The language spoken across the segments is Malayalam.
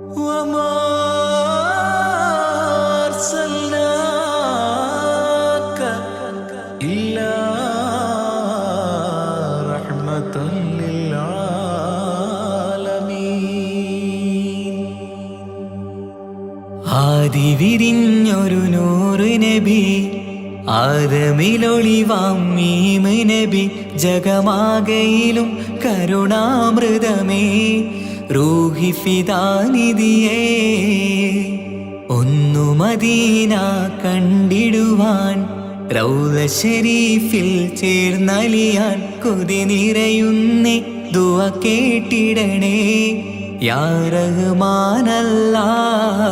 وما أرسلناك إلا رحمة للعالمين. ആദി വിരിഞ്ഞൊരു നൂറ് നബി, ആദമിലൊളിവാം മീമ് നബി, ജഗമാകയിലും കരുണാമൃതമേ, റൂഹി ഫിദാനിധിയേ. ഒന്നു മദീന കണ്ടിടുവാൻ, റൗള ശരീഫിൽ ചേർന്നലിയാൻ കൊതി നിറയുന്നേ, ദുആ കേട്ടിടണേ യാ റഹ്മാനല്ലാഹ്.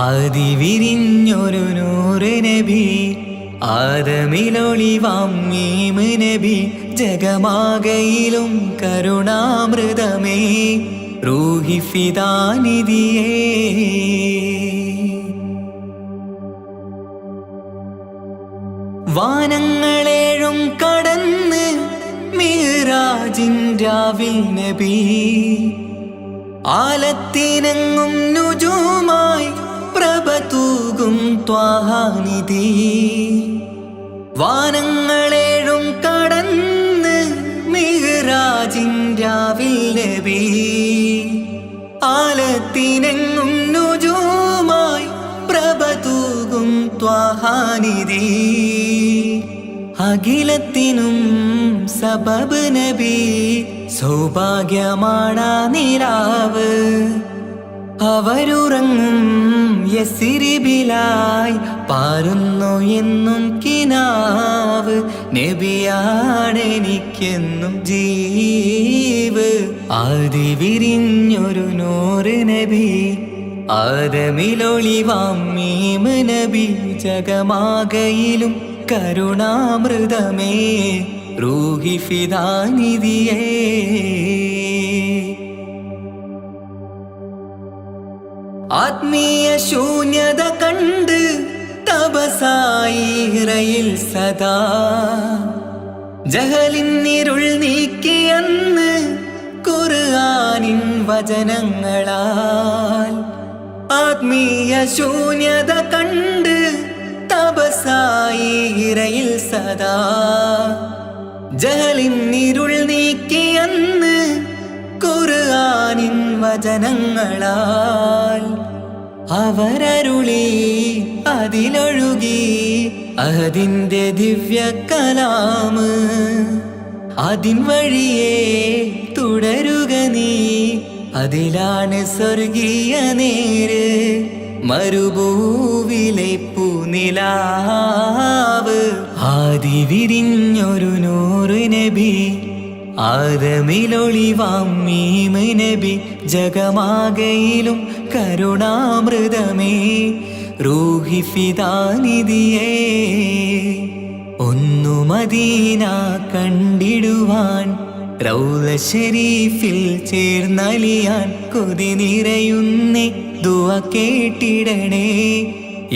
ആദി വിരിഞ്ഞൊരു നൂറ് നബി, ആദമിലൊളിവാം മീമ് നബി, ജഗമാകയിലും കരുണാമൃതമേ, റൂഹി ഫിദാനിധിയേ. വാനങ്ങളേഴും കടന്ന് മിഅ്റാജിൻ രാവിൽ നബി, ആലത്തിനെങ്ങും നുജൂമായി പ്രഭ തൂകും ത്വാഹാനിധി. വാനങ്ങളേഴും കടന്ന് മിഅ്റാജിൻ രാവിൽ നബി, ആലത്തിനെങ്ങും നുജൂമായി പ്രഭ തൂകും ത്വാഹാനിധി. അഖിലത്തിനും സബബ് നബി, സൗഭാഗ്യമാണാ നിലാവ്. അവരുറങ്ങും യസിരിബിലായി പാരുന്നു എന്നും കിനാവ്. നബിയാണെനിക്കെന്നും ജീവ്. ആദി വിരിഞ്ഞൊരു നൂറ് നബി, ആദമിലൊളിവാം മീമ് നബി, ജഗമാകയിലും കരുണാമൃതമേ, റൂഹി ഫിദാനിധിയേ. ആത്മീയ ശൂന്യത കണ്ട് തപസായി ഹിറയിൽ സദാ, ജഹലിന്നിരുൾ നീക്കിയെന്ന് ഖുർആനിൻ വചനങ്ങളാൽ. ആത്മീയ ശൂന്യത കണ്ട് തപസായി ഹിറയിൽ സദാ, ജഹലിന്നിരുൾ നീക്കിയെന്ന് ഖുർആനിൻ വചനങ്ങളാൽ. അവരരുളി അതിലൊഴുകി അതിൻ്റെ ദിവ്യ കലാമ്. അതിൻ വഴിയേ തുടരുക നീ, അതിലാണ് സ്വർഗീയ നേര്. മരുഭൂവിലെ പൂനിലാവ്. ആദി വിരിഞ്ഞൊരു നൂറ് നബി, ആദമിലൊളിവാം മീമ് നബി, ജഗമാകയിലും കരുണാമൃതമേ, റൂഹി ഫിദാനിധിയേ. ഒന്നു മദീന കണ്ടിടുവാൻ, റൗള ശരീഫിൽ ചേർന്നലിയാൻ കൊതി നിറയുന്നേ, ദുആ കേട്ടിടണേ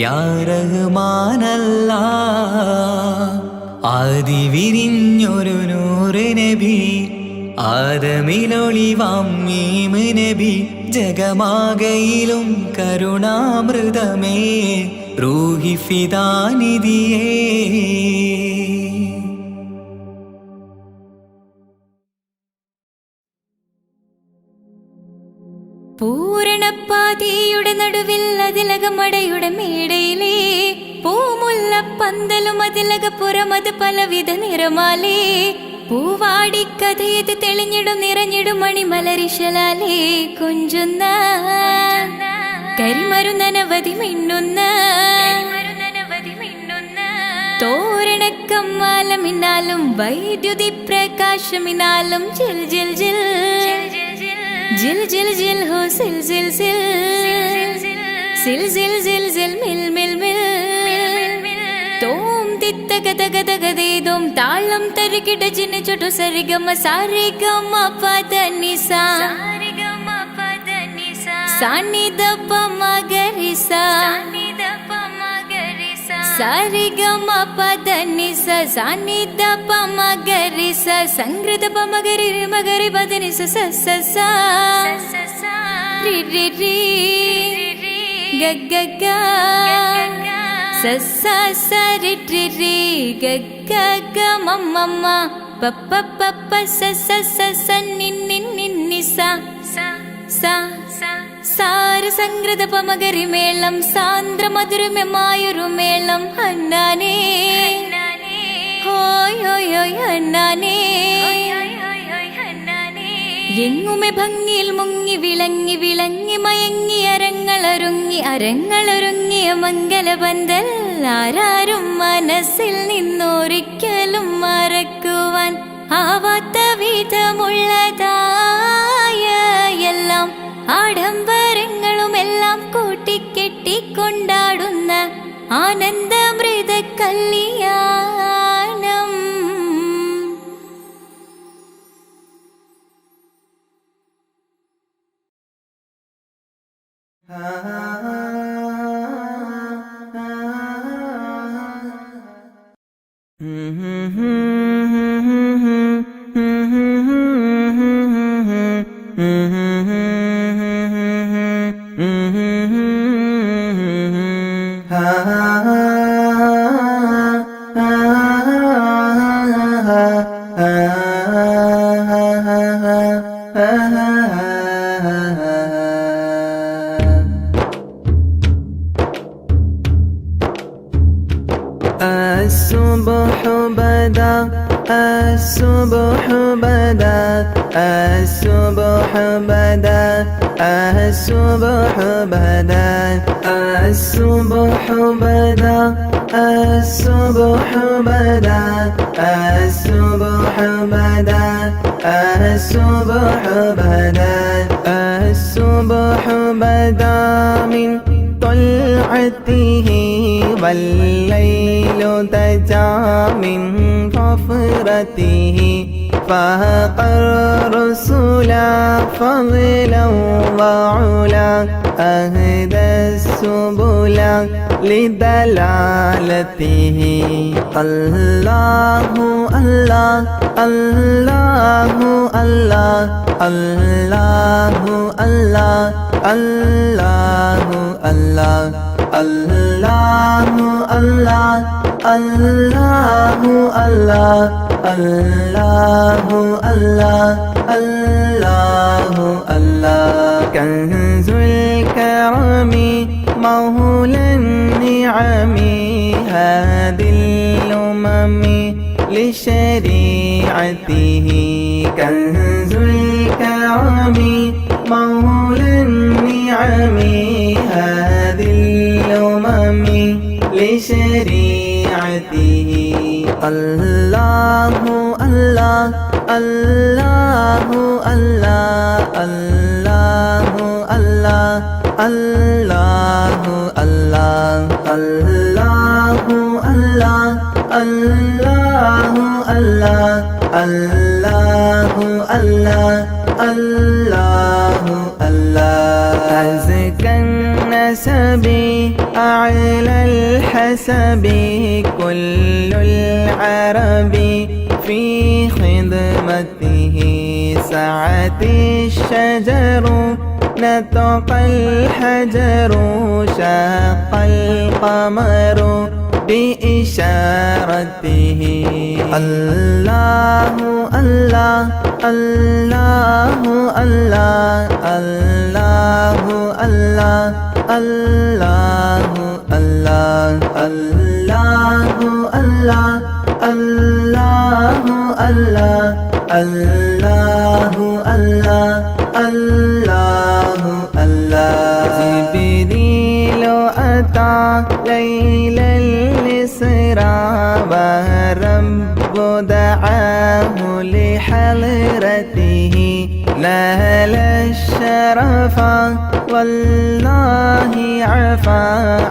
യാ റഹ്മാനല്ലാഹ്. ആദി വിരിഞ്ഞൊരു നൂറ് നബി, ആദമിലൊളിവാം മീമ് നബി, ജഗമാകയിലും കരുണാമൃതമേ, റൂഹി ഫിദാനിധിയേ. പൂരണപ്പാതിയുടെ നടുവിൽ അതിലകമടയുടെ മേടയിലേ, പൂമുല്ലപ്പന്തലും അതിലകപ്പുറമത് പലവിധ നിറമാലേ. പൂവാടിക്കഥയത് തെളിഞ്ഞിടും നിറഞ്ഞിടും മണിമലരിശലാലേ, കൊഞ്ചുന്ന കരിമരുന്നനവധി മിന്നുന്ന തോരണക്കമ്മാലമിന്നാലും വൈദ്യുതി പ്രകാശമിന്നാലും ജിൽ ജിൽ ജിൽ ജിൽ ജിൽ ജിൽ ഹോ സിൽ സിൽ സിൽ സിൽ സിൽ സിൽ സിൽ മിൽ മിൽ മിൽ. തോം തിത്ത ഗദ ഗദ ഗദേദോം താളം തരികിട ജിന് ചൊട്ടു സരിഗമ സാരിഗമ പദ നിസ സാനിദ പമ ഗരിസ സാരിഗമ പദ നിസ സാനിദ പമ ഗരിസ സംഗൃത പമ ഗരി മഗരി പദ നിസ സ സ സ രി ri ri ga ga ga sa sa sa ri ri ri ga ga ga ma ma ma pa pa pa pa sa sa sa sa ni ni ni ni sa sa sa സാരസംഗ്രത പമകരിമേളം സാന്ദ്രമധുരമമായൊരു മേളം ഹന്നാനേ ഹോയ് ഹോയ് ഹോയ് ഹന്നാനേ എങ്ങുമെ ഭംഗിയിൽ മുങ്ങി വിളങ്ങി വിളങ്ങി മയങ്ങി അരങ്ങളൊരുങ്ങിയ മംഗലപന്തൽ ആരാരും മനസ്സിൽ നിന്നൊരിക്കലും മറക്കുവാൻ ആവാത്ത വിധമുള്ളതായ എല്ലാം ആഡംബരങ്ങളുമെല്ലാം കൂട്ടിക്കെട്ടിക്കൊണ്ടാടുന്ന ആനന്ദമൃത കല്യാണം. الصبح بدا الصبح بدا الصبح بدا الصبح بدا الصبح بدا الصبح بدا الصبح بدا الصبح بدا الصبح بدا من طلعته والليل دجا من غفرته فاق الرسل فضلا وعلا أهدى السبل لدلالته الله الله الله الله الله الله الله الله الله الله الله الله الله الله الله الله كنز الكرم مولى النعم هادي الأمم لشريعته كنز الكرم مولى النعم هادي الأمم لشريعته الله الله الله الله الله الله الله الله الله الله الله الله الله الله الله الله أزكى النسب أعلى الحسب كل العرب في خدمته سعت الشجر نطق الحجر شاق القمر بإشارته الله الله الله الله الله الله الله الله الله الله الله الله الله الله الله الله جبريل أتى ليل الإسراء والرب دعاه لحضرته نال الشرف والله عفا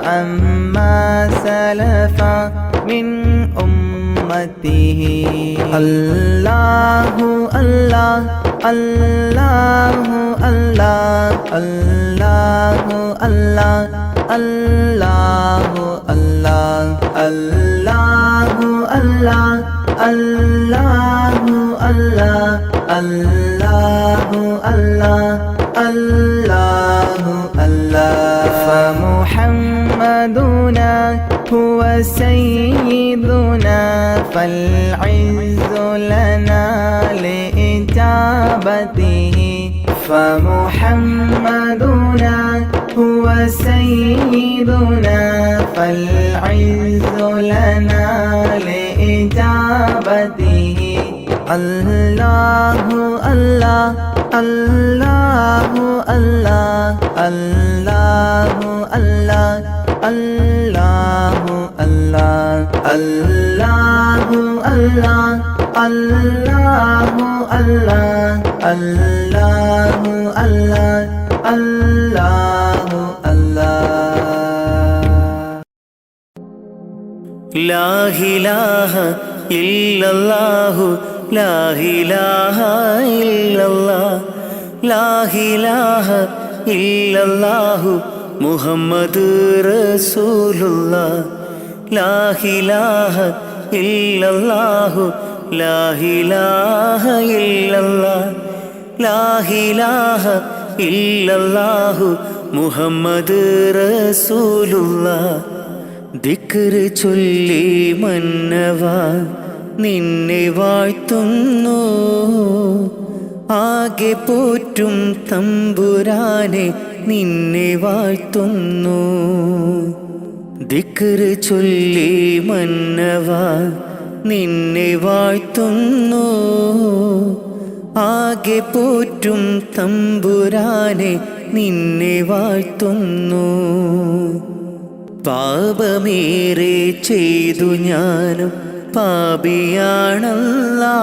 عما سلف من أمته الله الله الله الله الله الله الله الله الله الله الله الله الله الله الله فمحمدنا هو سيدنا فالعز لنا لإجابته فمحمدنا هو سيدنا فالعز لنا لإجابته الله الله الله الله الله الله الله الله الله الله الله الله الله الله الله الله لا إله إلا الله لا إله إلا الله لا إله إلا الله محمد رسول الله لا إله إلا الله لا إله إلا الله لا إله إلا الله محمد رسول الله ദിക്ർ ചൊല്ലി മന്നവാ നിന്നെ വാഴ്ത്തുന്നു ആകെ പോറ്റും തമ്പുരാനെ നിന്നെ വാഴ്ത്തുന്നു ദിക്ർ ചൊല്ലി മന്നവാ നിന്നെ വാഴ്ത്തുന്നു ആകെ പോറ്റും തമ്പുരാനെ നിന്നെ വാഴ്ത്തുന്നു പാപമേറെ ചെയ്തു ഞാനും പാപിയാണല്ലാ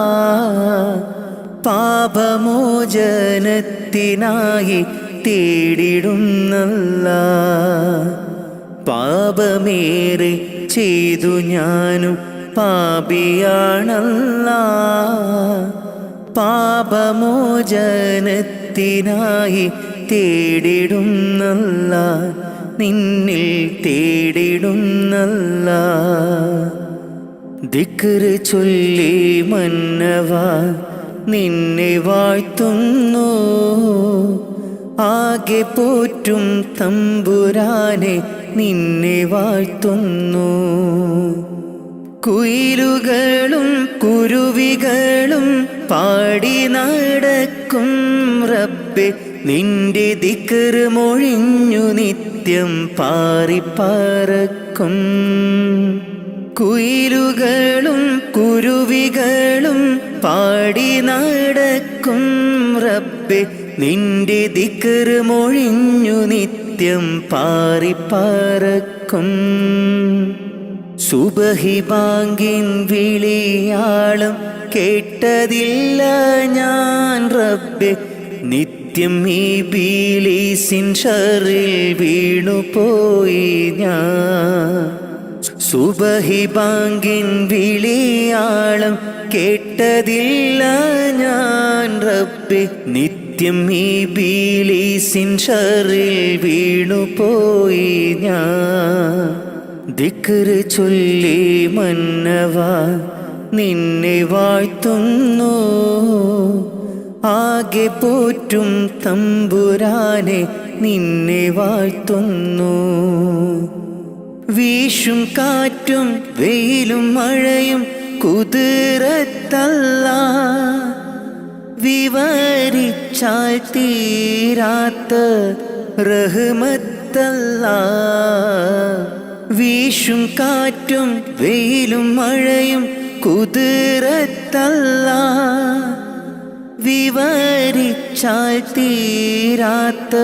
പാപമോചനത്തിനായി തേടിടുന്നല്ലാ പാപമേറെ ചെയ്തു ഞാനും പാപിയാണല്ലാ പാപമോചനത്തിനായി തേടിടുന്നല്ലാ നിന്നിൽ തേടിടുന്നല്ലാ ദിക്ർ ചൊല്ലി മന്നവാ നിന്നെ വാഴ്ത്തുന്നു ആകെ പോറ്റും തമ്പുരാനെ നിന്നെ വാഴ്ത്തുന്നു കുയിലുകളും കുരുവികളും പാടി നടക്കും റബ്ബേ നിന്റെ ദിക്ർ മൊഴിഞ്ഞു നിത്യം പാറിപ്പറക്കും കുയിലുകളും കുരുവികളും പാടി നടക്കും റബ്ബേ നിന്റെ ദിക്ർ മൊഴിഞ്ഞു നിത്യം പാറിപ്പറക്കും സുബഹി ബാങ്കിൻ വിളിയാളം കേട്ടതില്ല ഞാൻ റബ്ബേ നിത്യം ഈ ബീലീസിൻ ഷറിൽ വീണുപോയി ഞാൻ സുബഹി ബാങ്കിൻ വിളിയാളം കേട്ടതില്ല ഞാൻ റബ്ബേ നിത്യം ഈ ബീലീസിൻ ഷറിൽ വീണുപോയി ഞാൻ ദിക്ർ ചൊല്ലി മന്നവാ നിന്നെ വാഴ്ത്തുന്നു ആകെ പോറ്റും തമ്പുരാനെ നിന്നെ വാഴ്ത്തുന്നു വീശും കാറ്റും വെയിലും മഴയും കുതിരത്തല്ലാ വിവരിച്ചാൽ തീരാത്ത റഹ്മത്തല്ലാ വീശും കാറ്റും വെയിലും മഴയും കുതിരത്തല്ലാ വിവരിച്ചാൽ തീരാത്ത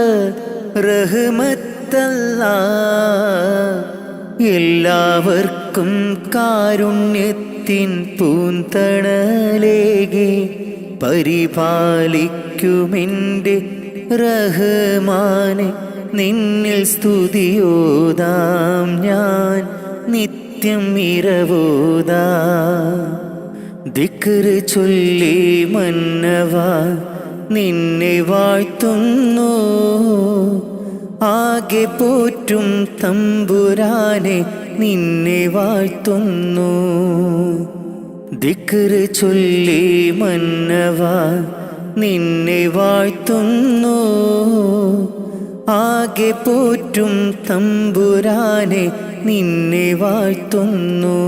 റഹ്മത്തല്ലാ എല്ലാവർക്കും കാരുണ്യത്തിൻ പൂന്തണലേകി പരിപാലിക്കുമെൻ്റെ റഹ്മാനെ നിന്നിൽ സ്തുതിയോതാം ഞാൻ നിത്യം ഇരവോതാം ദിക്ർ ചൊല്ലി മന്നവാ നിന്നെ വാഴ്ത്തുന്നു ആകെ പോറ്റും തമ്പുരാനെ നിന്നെ വാഴ്ത്തുന്നു ദിക്ർ ചൊല്ലി മന്നവാ നിന്നെ വാഴ്ത്തുന്നു ആകെ പോറ്റും തമ്പുരാനെ നിന്നെ വാഴ്ത്തുന്നു.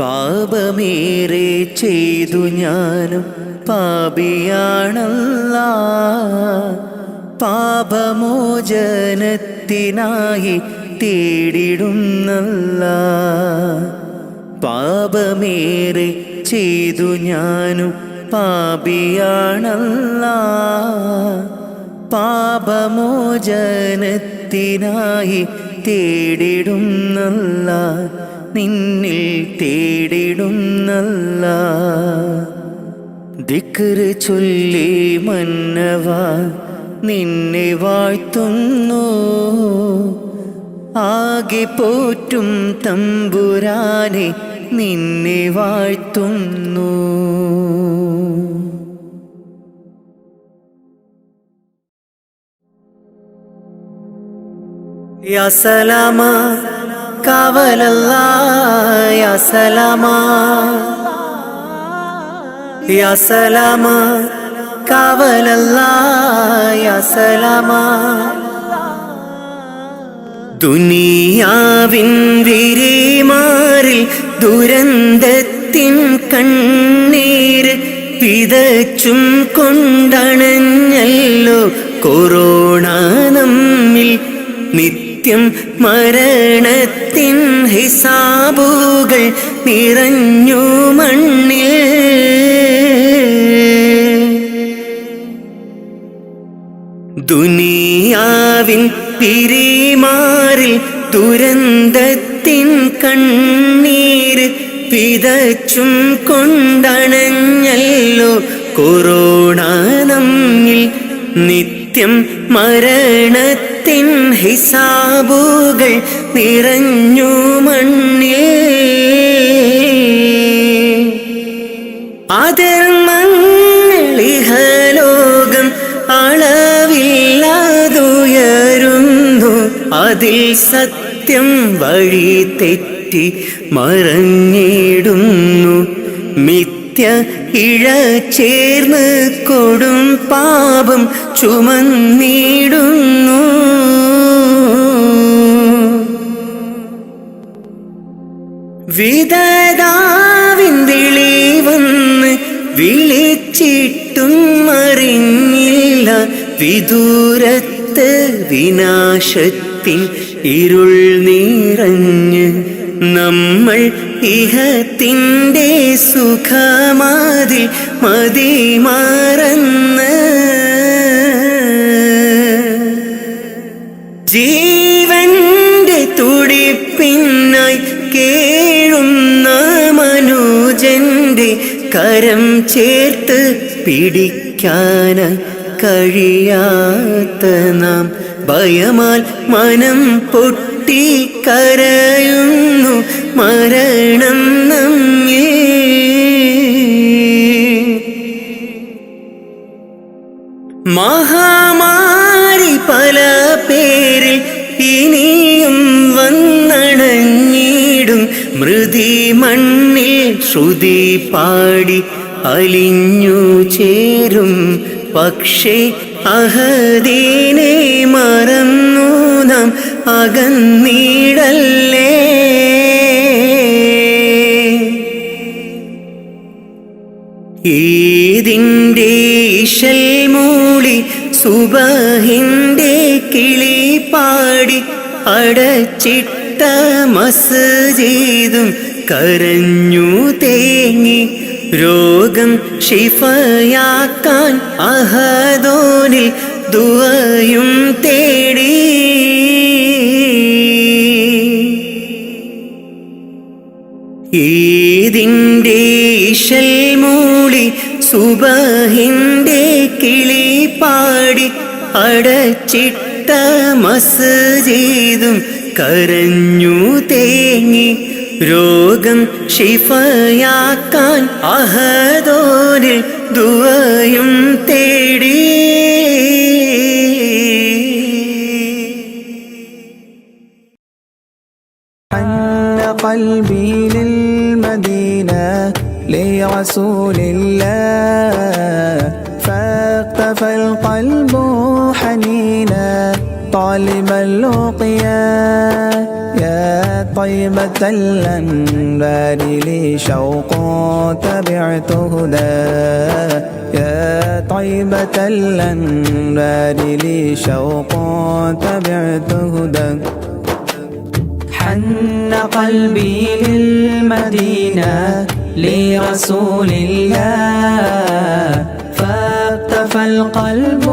പാപമേറെ ചെയ്തു ഞാനും പാപിയാണല്ലാ, പാപമോചനത്തിനായി തേടിടുന്നല്ലാ. പാപമേറെ ചെയ്തു ഞാനും പാപിയാണല്ലാ, പാപമോചനത്തിനായി തേടിടുന്നല്ലാ, നിന്നിൽ തേടിടുന്നല്ലാ. ദിക്ർ ചൊല്ലി മന്നവാ നിന്നെ വാഴ്ത്തുന്നു. ആകെ പോറ്റും തമ്പുരാനെ നിന്നെ വാഴ്ത്തുന്നു. യാ സലാമാ കാവലല്ലാ, യാ സലാമാ, യാ സലാമാ കാവലല്ലാ, യാ സലാമാ. ദുനിയാവിൻ വിരിമാറിൽ ദുരന്തത്തിൻ കണ്ണീര് വിതച്ചും കൊണ്ടണഞ്ഞല്ലോ കൊറോണ നമ്മിൽ. നിത്യം മരണത്തിൻ ഹിസാബുകൾ നിറഞ്ഞു മണ്ണിൽ. ദുനിയാവിൻ പിരിമാറിൽ ദുരന്തത്തിൻ കണ്ണീര് വിതച്ചും കൊണ്ടണഞ്ഞല്ലോ കൊറോണ നമ്മിൽ. നിത്യം മരണത്തിൻ ഹിസാബുകൾ നിറഞ്ഞു മണ്ണിൽ. അധർമ്മങ്ങളിഹലോകം അളവില്ലാതുയരുന്നു, അതിൽ സത്യം വഴി തെറ്റി മറഞ്ഞിടുന്നു. മിഥ്യ ഇഴ ചേർന്ന് കൊടും പാപം ചുമന്നിടുന്നു. വിധതാവിൻ വിളി വന്ന് വിളിച്ചിട്ടും അറിഞ്ഞില്ല, വിദൂരത്ത് വിനാശത്തിൻ ഇരുൾ നിറഞ്ഞ് നമ്മൾ ഇഹത്തിൻ്റെ സുഖമാതിൽ മതിമറന്ന്. ജീവന്റെ തുടിപ്പിനായി കേഴുന്ന മനുജന്റെ കരം ചേർത്ത് പിടിക്കാൻ കഴിയാത്ത നാം ഭയമാൽ മനം പൊട്ടി കരയുന്നു മരണം നമ്മെ. മഹാമാരി പല പേരിൽ ഇനിയും വന്നണഞ്ഞിടും, മൃതി മണ്ണിൽ ശ്രുതി പാടി അലിഞ്ഞു ചേരും. പക്ഷേ അഹദീനെ മറന്നു നാം അകന്നിടല്ലേ. ഈദിൻ്റെ ഇശൽ മൂളി സുബഹിൻ്റെ കിളി പാടി അടച്ചിട്ട മസ്ജിദും കരഞ്ഞു തേങ്ങി. രോഗം ഷിഫയാക്കാൻ അഹദോനിൽ ദുആയും തേടി. ഈദിൻ്റെ ഇശൽ മൂളി സുബഹിൻ്റെ കിളി പാടി അടച്ചിട്ട മസ്ജിദും കരഞ്ഞു തേങ്ങി. രോഗം ഷിഫയാക്കാൻ അഹദോനിൽ ദുആയും തേടി. قلبي للمدينة لرسول الله فاقتفى القلب حنينا طالب اللقيا يا طيبة الأنبار لي شوق تبعت هدى يا طيبة الأنبار لي شوق تبعت هدى حن قلبي للمدينة لرسول الله فاقتفى القلب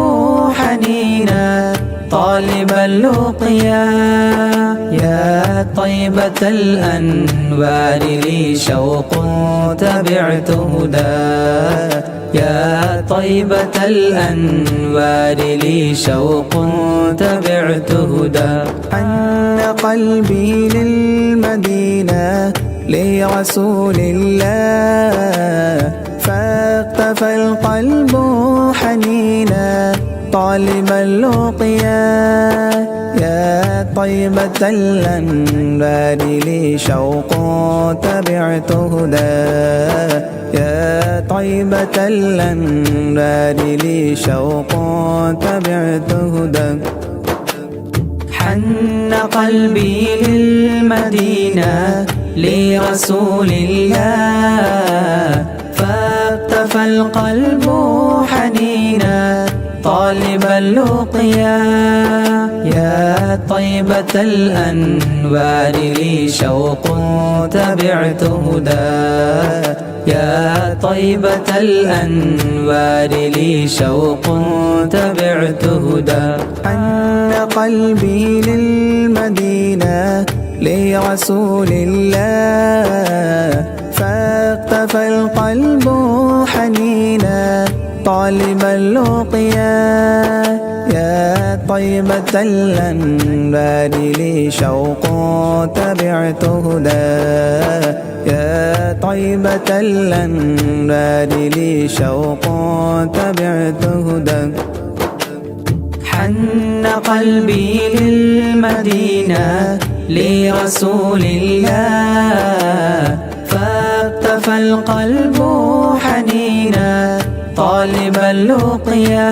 حنينا طالب اللقيا يا طيبة الأنوار لي شوق تبعت هدى يا طيبة الأنوار لي شوق تبعت هدى حن قلبي للمدينة لرسول الله فاقتفى القلب حنينا طالب اللقيا يا طيبة الأنبار لي شوق تبعت هدى يا طيبة الأنبار لي شوق تبعت هدى حن قلبي للمدينة لرسول الله فاقتفى القلب حنينا طالب اللقيا يا طيبة الأنوار لي شوق تبعت هدى يا طيبة الأنوار لي شوق تبعت هدى حن قلبي للمدينة لرسول الله فاقتفى القلب حنينا طالب اللقيا يا طيبة الأنبار لي شوق تبعت هدى يا طيبة الأنبار لي شوق تبعت هدى حن قلبي للمدينة لرسول الله فاقتفى القلب حنينا طالب اللقيا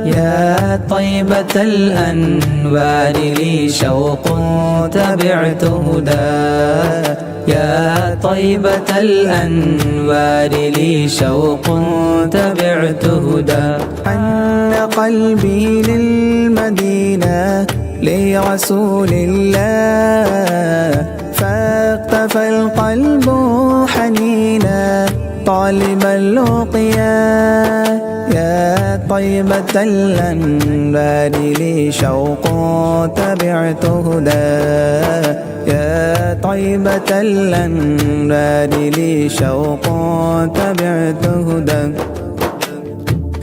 يا طيبة الأنوار لي شوق تبعت هدى يا طيبة الأنوار لي شوق تبعت هدى حن قلبي للمدينة لرسول الله فاقتفى القلب حنينا طالب اللقيا يا طيبة الأنبار لي شوق تبعت هدى يا طيبة الأنبار لي شوق تبعت هدى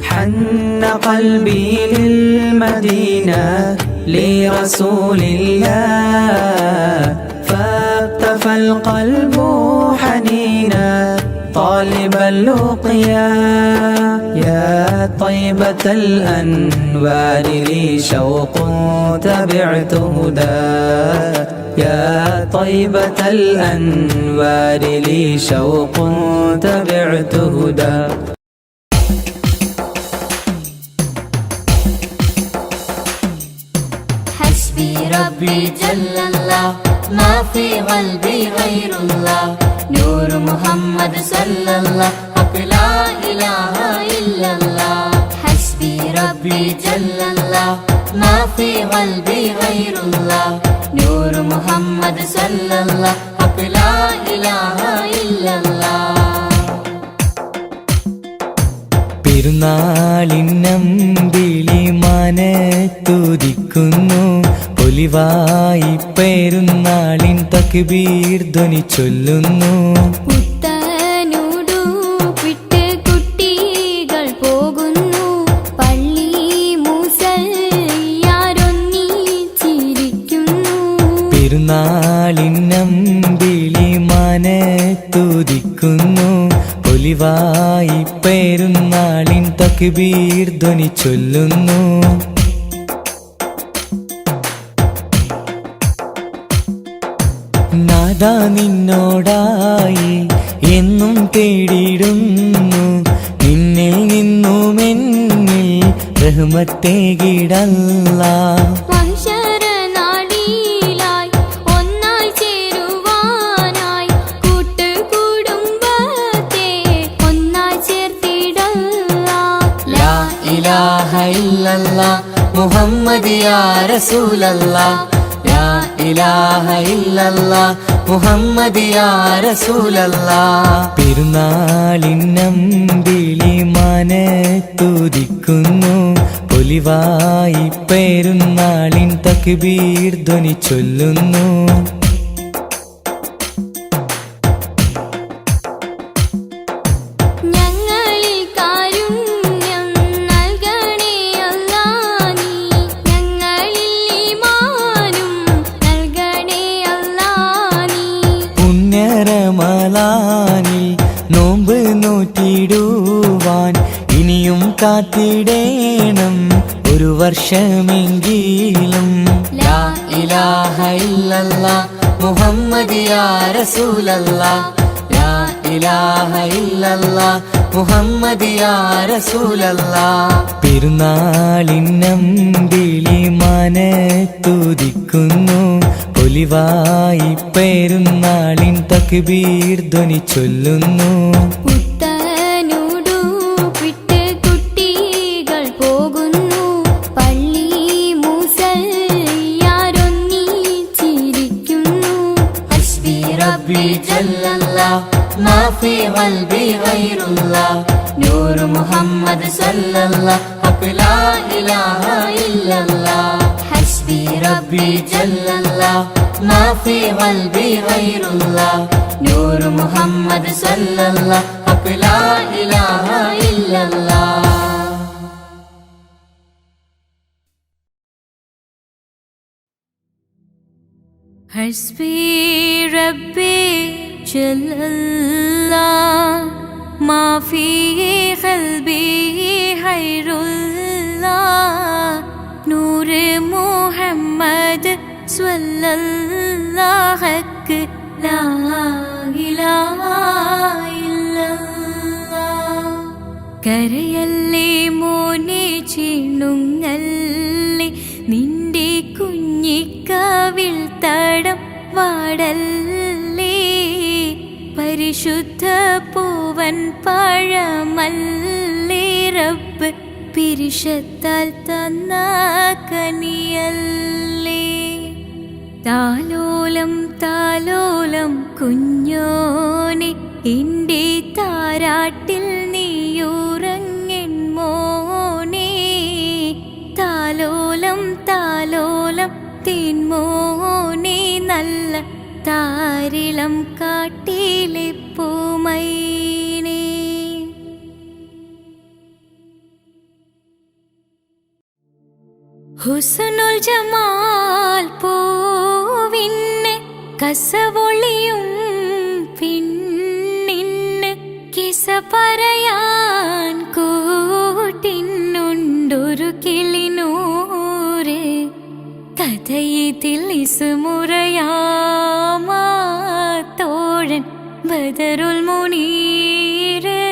حن قلبي للمدينة لرسول الله فاقتفى القلب حنينا طالب اللقيا يا طيبة الأنوار لي شوق تبعت هدى يا طيبة الأنوار لي شوق تبعت هدى حسبي ربي جل الله ما في قلبي غير الله نور محمد صلى الله حق لا إله إلا الله حسبي ربي جل الله ما في قلبي غير الله نور محمد صلى الله حق لا إله إلا الله പെരുന്നാളിന്നമ്പിളി മനത്തുദിക്കുന്നു പൊലിവായി പെരുന്നാളിൻ തക്ബീർ ധ്വനി ചൊല്ലുന്നു പുത്തനുടുപ്പിട്ട് കുട്ടികൾ പോകുന്നു പള്ളി മുസല്ലിയാരൊന്നിച്ചിരിക്കുന്നു പെരുന്നാളിന്നമ്പിളി മനത്തുദിക്കുന്നു പൊലിവായി പെരുന്നാളിൻ തക്ബീർ ധ്വനി ചൊല്ലുന്നു നാദാ നിന്നോടായി എന്നും തേടിയിടുന്നു നിന്നിൽ നിന്നുമെന്നിൽ റഹ്മത്തേകിടല്ല. മഹ്ശറനാടിയിലായി ഒന്നായി ചേരുവാനായി കൂട്ടുകുടുംബത്തെ ഒന്നായി ചേർത്തിടല്ല. ലാ ഇലാഹ ഇല്ലല്ലാഹ് മുഹമ്മദ് യാ റസൂലല്ലാഹ്. ലാ ഇലാഹ ഇല്ലല്ലാഹ് മുഹമ്മദ് യാ റസൂലല്ലാഹ്. പെരുന്നാളിന്നമ്പിളി മനത്തുദിക്കുന്നു, പൊലിവായി പെരുന്നാളിൻ തക്ബീർ ധ്വനി ചൊല്ലുന്നു. റമളാനിൽ നോമ്പ് നോറ്റിടുവാൻ ഇനിയും കാത്തിടേണം ഒരു വർഷമെങ്കിലും. ലാ ഇലാഹ ഇല്ലല്ലാഹ് മുഹമ്മദ് യാ റസൂലല്ലാഹ്. ലാ ഇലാഹ ഇല്ലല്ലാഹ് മുഹമ്മദ് യാ റസൂലല്ലാഹ്. പെരുന്നാളിന്നമ്പിളി മനത്തുദിക്കുന്നു, പൊലിവായി പെരുന്നാളിൻ തക്ബീർ ധ്വനി ചൊല്ലുന്നു. പുത്തനുടുപ്പിട്ട് കുട്ടികൾ പോകുന്നു, പള്ളി മുസല്ലിയാരൊന്നിച്ചിരിക്കുന്നു. ഹസ്ബി റബ്ബി ജല്ലല്ലാഹ് മാഫി ഖൽബി ഗൈറുല്ലാഹ്. നൂർ മുഹമ്മദ് സല്ലല്ലാഹ് ഹഖ് ലാ ഇലാഹ ഇല്ലല്ലാഹ്. ഹസ്ബി റബ്ബി ജല്ലല്ലാഹ് മാഫി ഖൽബി ഗൈറുല്ലാഹ്. നൂർ മുഹമ്മദ് സല്ലല്ലാഹ് ഹഖ് ലാ ഇലാഹ ഇല്ലല്ലാഹ്. ഹസ്ബി റബ്ബി ജല്ലല്ലാഹ് മാഫി ഖൽബി ഖൈറുല്ലാഹ്. നൂറ് മുഹമ്മദ് സ്വല്ലല്ലാഹ് ഹഖ് ലാ ഇലാഹ ഇല്ലല്ലാഹ്. കരയല്ലേ മോനെ ചിണുങ്ങല്ലേ, നിന്റെ കുഞ്ഞിക്കവിൾ തടം വാടല്ലേ. പരിശുദ്ധ പൂവൻ പഴമല്ലേ റബ്ബ് പിരിശത്താൽ തന്ന കനിയല്ലേ. താലോലം താലോലം കുഞ്ഞോനെ, എൻ്റെ താരാട്ടിൽ നീയുറങ്ങൻ മോനെ. താലോലം താലോലം തേൻമോനെ, നല്ല താരിളം കാട്ടിലെ പൂമൈനേ. ഹുസ്നുൽ ജമാൽ പൂവിന് കസവൊളിയും പിന്നിന് കിസ പറയാൻ കൂട്ടിനുണ്ടൊരു കിളിനൂറ്. കഥയിതിൽ ഇസുമുറയാമാ തോഴൻ ബദറുൽ മുനീറ്.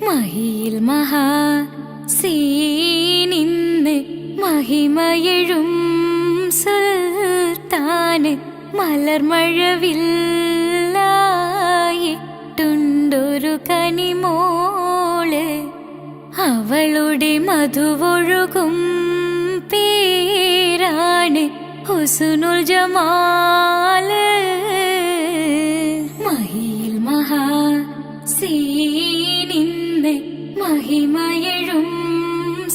മഹിയിൽ മഹാ സീനിന്ന് മഹിമയെഴും സുൽത്താന് മലർമഴവില്ലായിട്ടുണ്ടൊരു കനിമോള്. അവളുടെ മധുവൊഴുകും പേരാണ് ഹുസ്നുൽ ജമാല്. മഹിയിൽ മഹാ സീനിന്ന് മഹിമയെഴും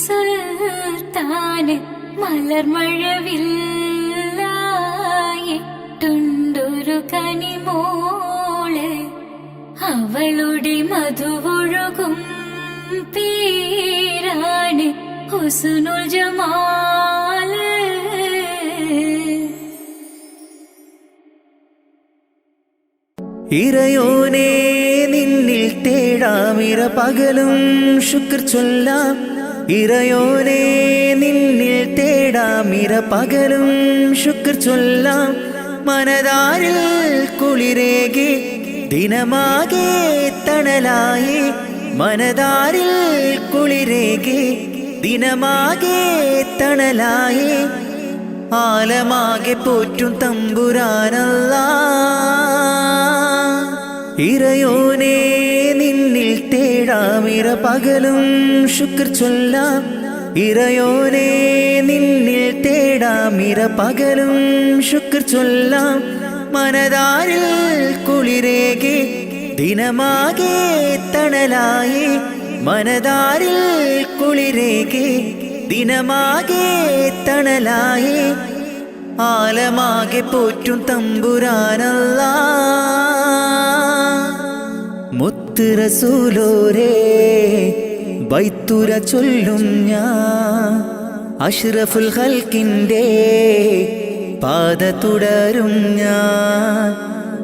സുൽത്താന് മലർമഴവില്ലായിട്ടുണ്ടൊരു കനിമോള്. അവളുടെ മധുവൊഴുകും പേരാണ് ഹുസ്നുൽ ജമാല്. ഇറയോനെ നിന്നിൽ തേടാമിര പകലും ശുക്ർ ചൊല്ലാം. ഇറയോനെ നിന്നിൽ തേടാമിര പകലും ശുക്ർ ചൊല്ലാം. മനതാരിൽ കുളിരേകി ദിനമാകെ തണലായി മനതാരിൽ കുളിരേകെ ദിനമാകെ തണലായി ആലമാകെ പോറ്റും തമ്പുരാനല്ലാ ഇറയോനെ നിന്നിൽ തേടാമിര പകലും ശുക്ർ ചൊല്ലാം ഇറയോനെ നിന്നിൽ തേടാമിര പകലും ശുക്ർ ചൊല്ലാം മനതാരിൽ കുളിരേകെ ദിനമാകെ തണലായി മനതാരിൽ കുളിരേകെ ദിനമാകെ തണലായി ആലമാകെ പോറ്റും തമ്പുരാനല്ലാ മുത്ത് റസൂലോരേ ബൈത്തുര ചൊല്ലും ഞാൻ അഷ്റഫുൽ ഖൽക്കിൻ്റെ പാത തുടരും ഞാൻ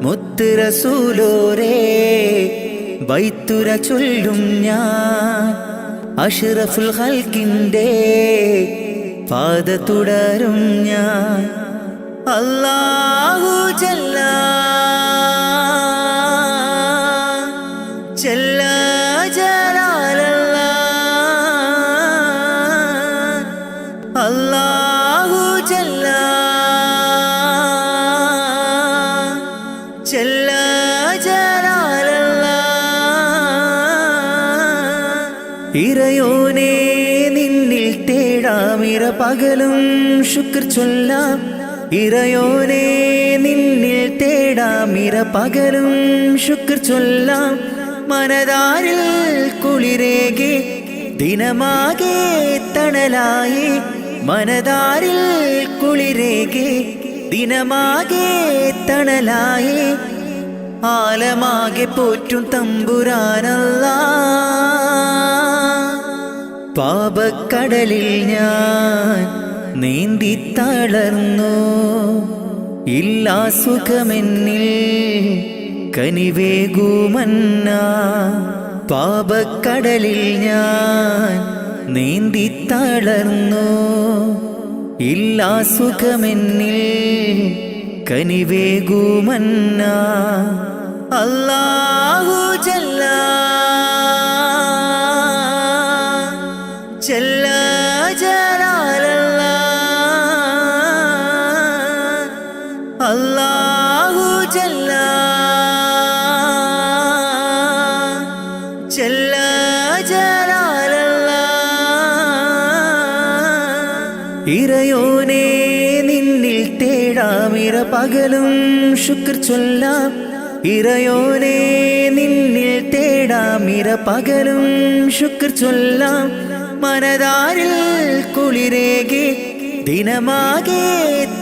മുത്ത് റസൂലോരേ ബൈത്തുര ചൊല്ലും ഞാൻ അഷ്റഫുൽ ഖൽക്കിൻ്റെ പാത തുടരും ഞാൻ അല്ലാഹു ജല്ല ജല്ല ജലാലല്ലാ അല്ലാഹു ജല്ല ജല്ല ജലാലല്ലാ ഇറയോനെ നിന്നിൽ തേടാമിര പകലും ശുക്ർ ചൊല്ലാം ഇറയോനെ നിന്നിൽ തേടാമിര പകലും ശുക്ർ ചൊല്ലാം മനതാരിൽ കുളിരേകെ ദിനമാകെ തണലായി മനതാരിൽ കുളിരേകെ ദിനമാകെ തണലായി ആലമാകെ പോറ്റും തമ്പുരാനല്ലാ പാപക്കടലിൽ ഞാൻ നീന്തി തളർന്നു ഇല്ലാ സുഖമെന്നിൽ കനിവേകുമന്ന പാപക്കടലിൽ ഞാൻ നീന്തി തളർന്നു ഇല്ലാ സുഖമെന്നിൽ കനിവേകുമന്ന അല്ലാഹു ജല്ല ജല്ല ജലാലല്ലാ അല്ലാഹു ജല്ല ജല്ല ജലാലല്ലാ ഇറയോനെ നിന്നിൽ തേടാമിര പകലും ശുക്ർ ചൊല്ലാം ഇറയോനെ നിന്നിൽ തേടാമിര പകലും ശുക്ർ ചൊല്ലാം മനതാരിൽ കുളിരേകെ ദിനമാകെ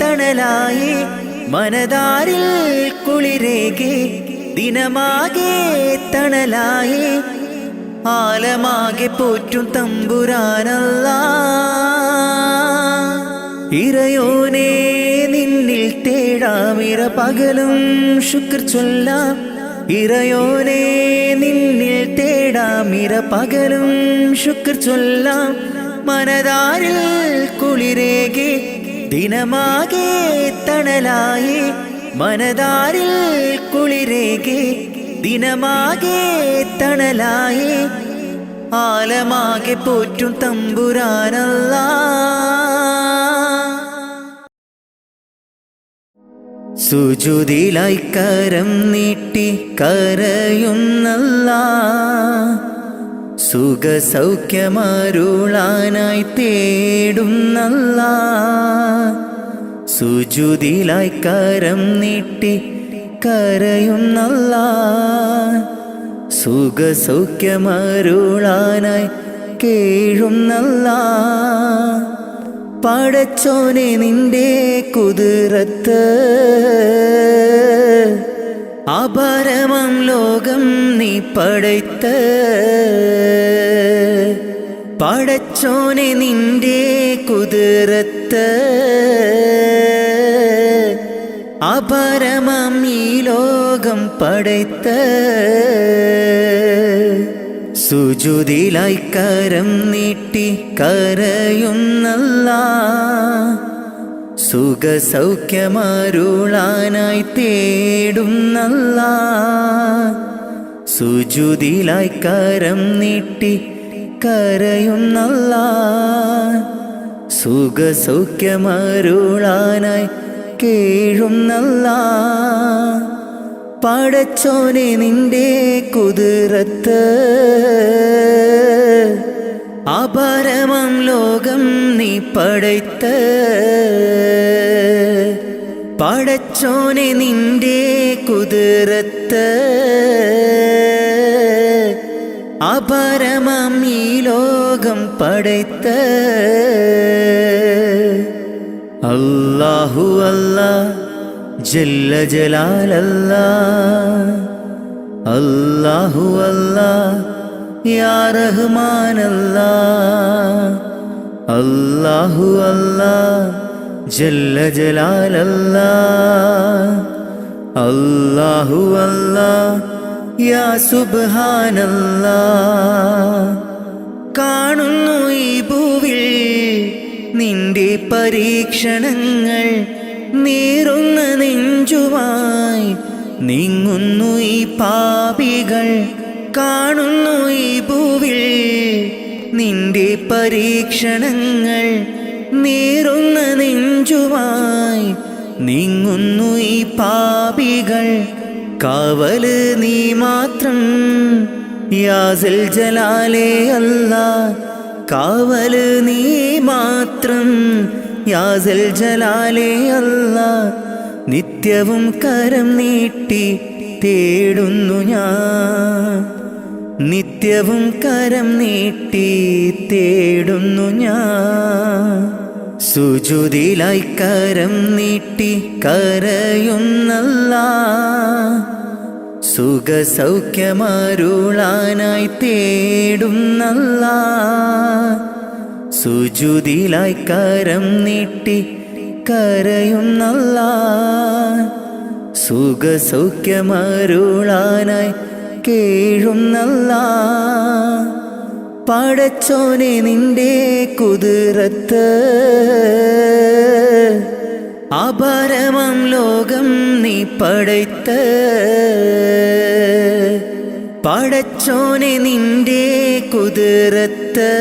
തണലായി മനതാരിൽ കുളിരേകെ ദിനമാകെ തണലായി ആലമാകെ പോറ്റും തമ്പുരാനല്ലാ ഇറയോനെ നിന്നിൽ തേടാമിര പകലും ശുക്ർ ചൊല്ലാം ഇറയോനെ നിന്നിൽ തേടാമിര പകലും ശുക്ർ ചൊല്ലാം മനതാരിൽ കുളിരേകെ ദിനമാകെ തണലായി മനതാരിൽ കുളിരേകെ ദിനമാകെ തണലായി ആലമാകെ പോറ്റും തമ്പുരാനല്ലാ സുജൂദിലായി കരം നീട്ടി കരയുന്നല്ലാ സുഖ സൗഖ്യമരുളാനായി തേടുന്നല്ലാ സുജൂദിലായി കരം നീട്ടി കരയുന്നല്ലാ സുഖ സൗഖ്യമരുളാനായി കേഴുന്നല്ലാ പടച്ചോനെ നിന്റെ കുതിരത്ത് അപരമം ലോകം നീ പടയ്ത്ത് പടച്ചോനെ നിന്റെ കുതിരത്ത് അപരമം ഈ ലോകം പടയ്ത്ത് സുജൂദിലായി കരം നീട്ടി കരയുന്നല്ലാ സുഖ സൗഖ്യമരുളാനായി തേടുന്നല്ലാ സുജുദിലായി കരം നീട്ടി കരയുന്നല്ലാ, സുഖസൗഖ്യമരുളാനായി കേഴുന്നല്ലാ. പടച്ചോനെ നിന്റെ കുതിരത്ത് അപരമം ലോകം നീ പടയ്ത്ത്. പടച്ചോനെ നിന്റെ കുതിരത്ത് അപരമം ഈ ലോകം പടയ്ത്ത്. അല്ലാഹു അല്ലാ ജല്ല ജലാലല്ലാ, അല്ലാഹു അല്ലാ യാ റഹ്മാനല്ലാ, അല്ലാഹു അല്ലാ ജല്ല ജലാലല്ലാ, അല്ലാഹു അല്ലാ യാ സുബ്ഹാനല്ലാ. കാണുന്നു ഈ ഭൂവിൽ നിന്റെ പരീക്ഷണങ്ങൾ, നീറുന്ന നെഞ്ചുമായി നീങ്ങുന്നു ഈ പാപികൾ. കാണുന്നു ഈ ഭൂവിൽ നിന്റെ പരീക്ഷണങ്ങൾ, നീറുന്ന നെഞ്ചുമായി നീങ്ങുന്നു ഈ പാപികൾ. കാവല് നീ മാത്രം യാ സൽ ജലാലേ അല്ലാ, കാവല് നീ മാത്രം യാ സൽ ജലാലേ അല്ലാ. നിത്യവും കരം നീട്ടി തേടുന്നു ഞാൻ, നിത്യവും കരം നീട്ടി തേടുന്നു ഞാൻ. സുജുദിലായി കരം നീട്ടി കരയുന്നല്ലാ, സുഖസൗഖ്യമരുളാനായി തേടുന്നല്ലാ. സുജുദിലായി കരം നീട്ടി കരയുന്നല്ലാ, സുഖസൗഖ്യമരുളാനായി കേഴുന്നല്ലാ. പടച്ചോനെ നിന്റെ കുതിരത്ത് അപരമം ലോകം നീ പടയ്ത്ത്. പടച്ചോനെ നിന്റെ കുതിരത്ത്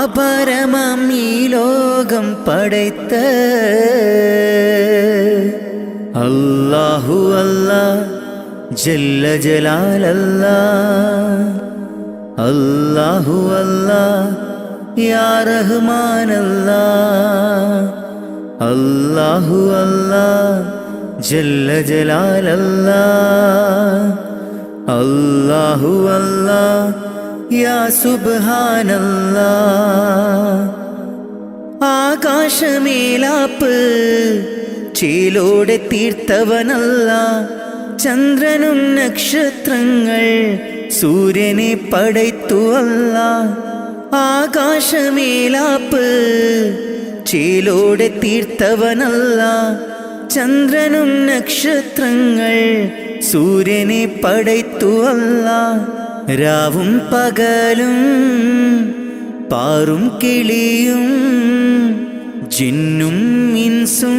അപരമം ഈ ലോകം പടയ്ത്ത്. അല്ലാഹു അല്ലാ ജല്ല ജലാലല്ലാ, അല്ലാഹു അല്ലാ യാ റഹ്മാനല്ലാ, അല്ലാഹു അല്ലാ ജല്ല ജലാലല്ലാ, അല്ലാഹു അല്ലാ യാ സുബ്ഹാനല്ലാ. ആകാശമേലാപ്പ് ചേലോടെ തീർത്തവനല്ല, ചന്ദ്രനും നക്ഷത്രങ്ങൾ സൂര്യനെ പടയ്ത്തു അല്ല. ആകാശമേലാപ്പ് ചേലോടെ തീർത്തവനല്ല, ചന്ദ്രനും നക്ഷത്രങ്ങൾ സൂര്യനെ പടയ്ത്തു അല്ല. രാവും പകലും പാറും കിളിയും ജിന്നും ഇൻസും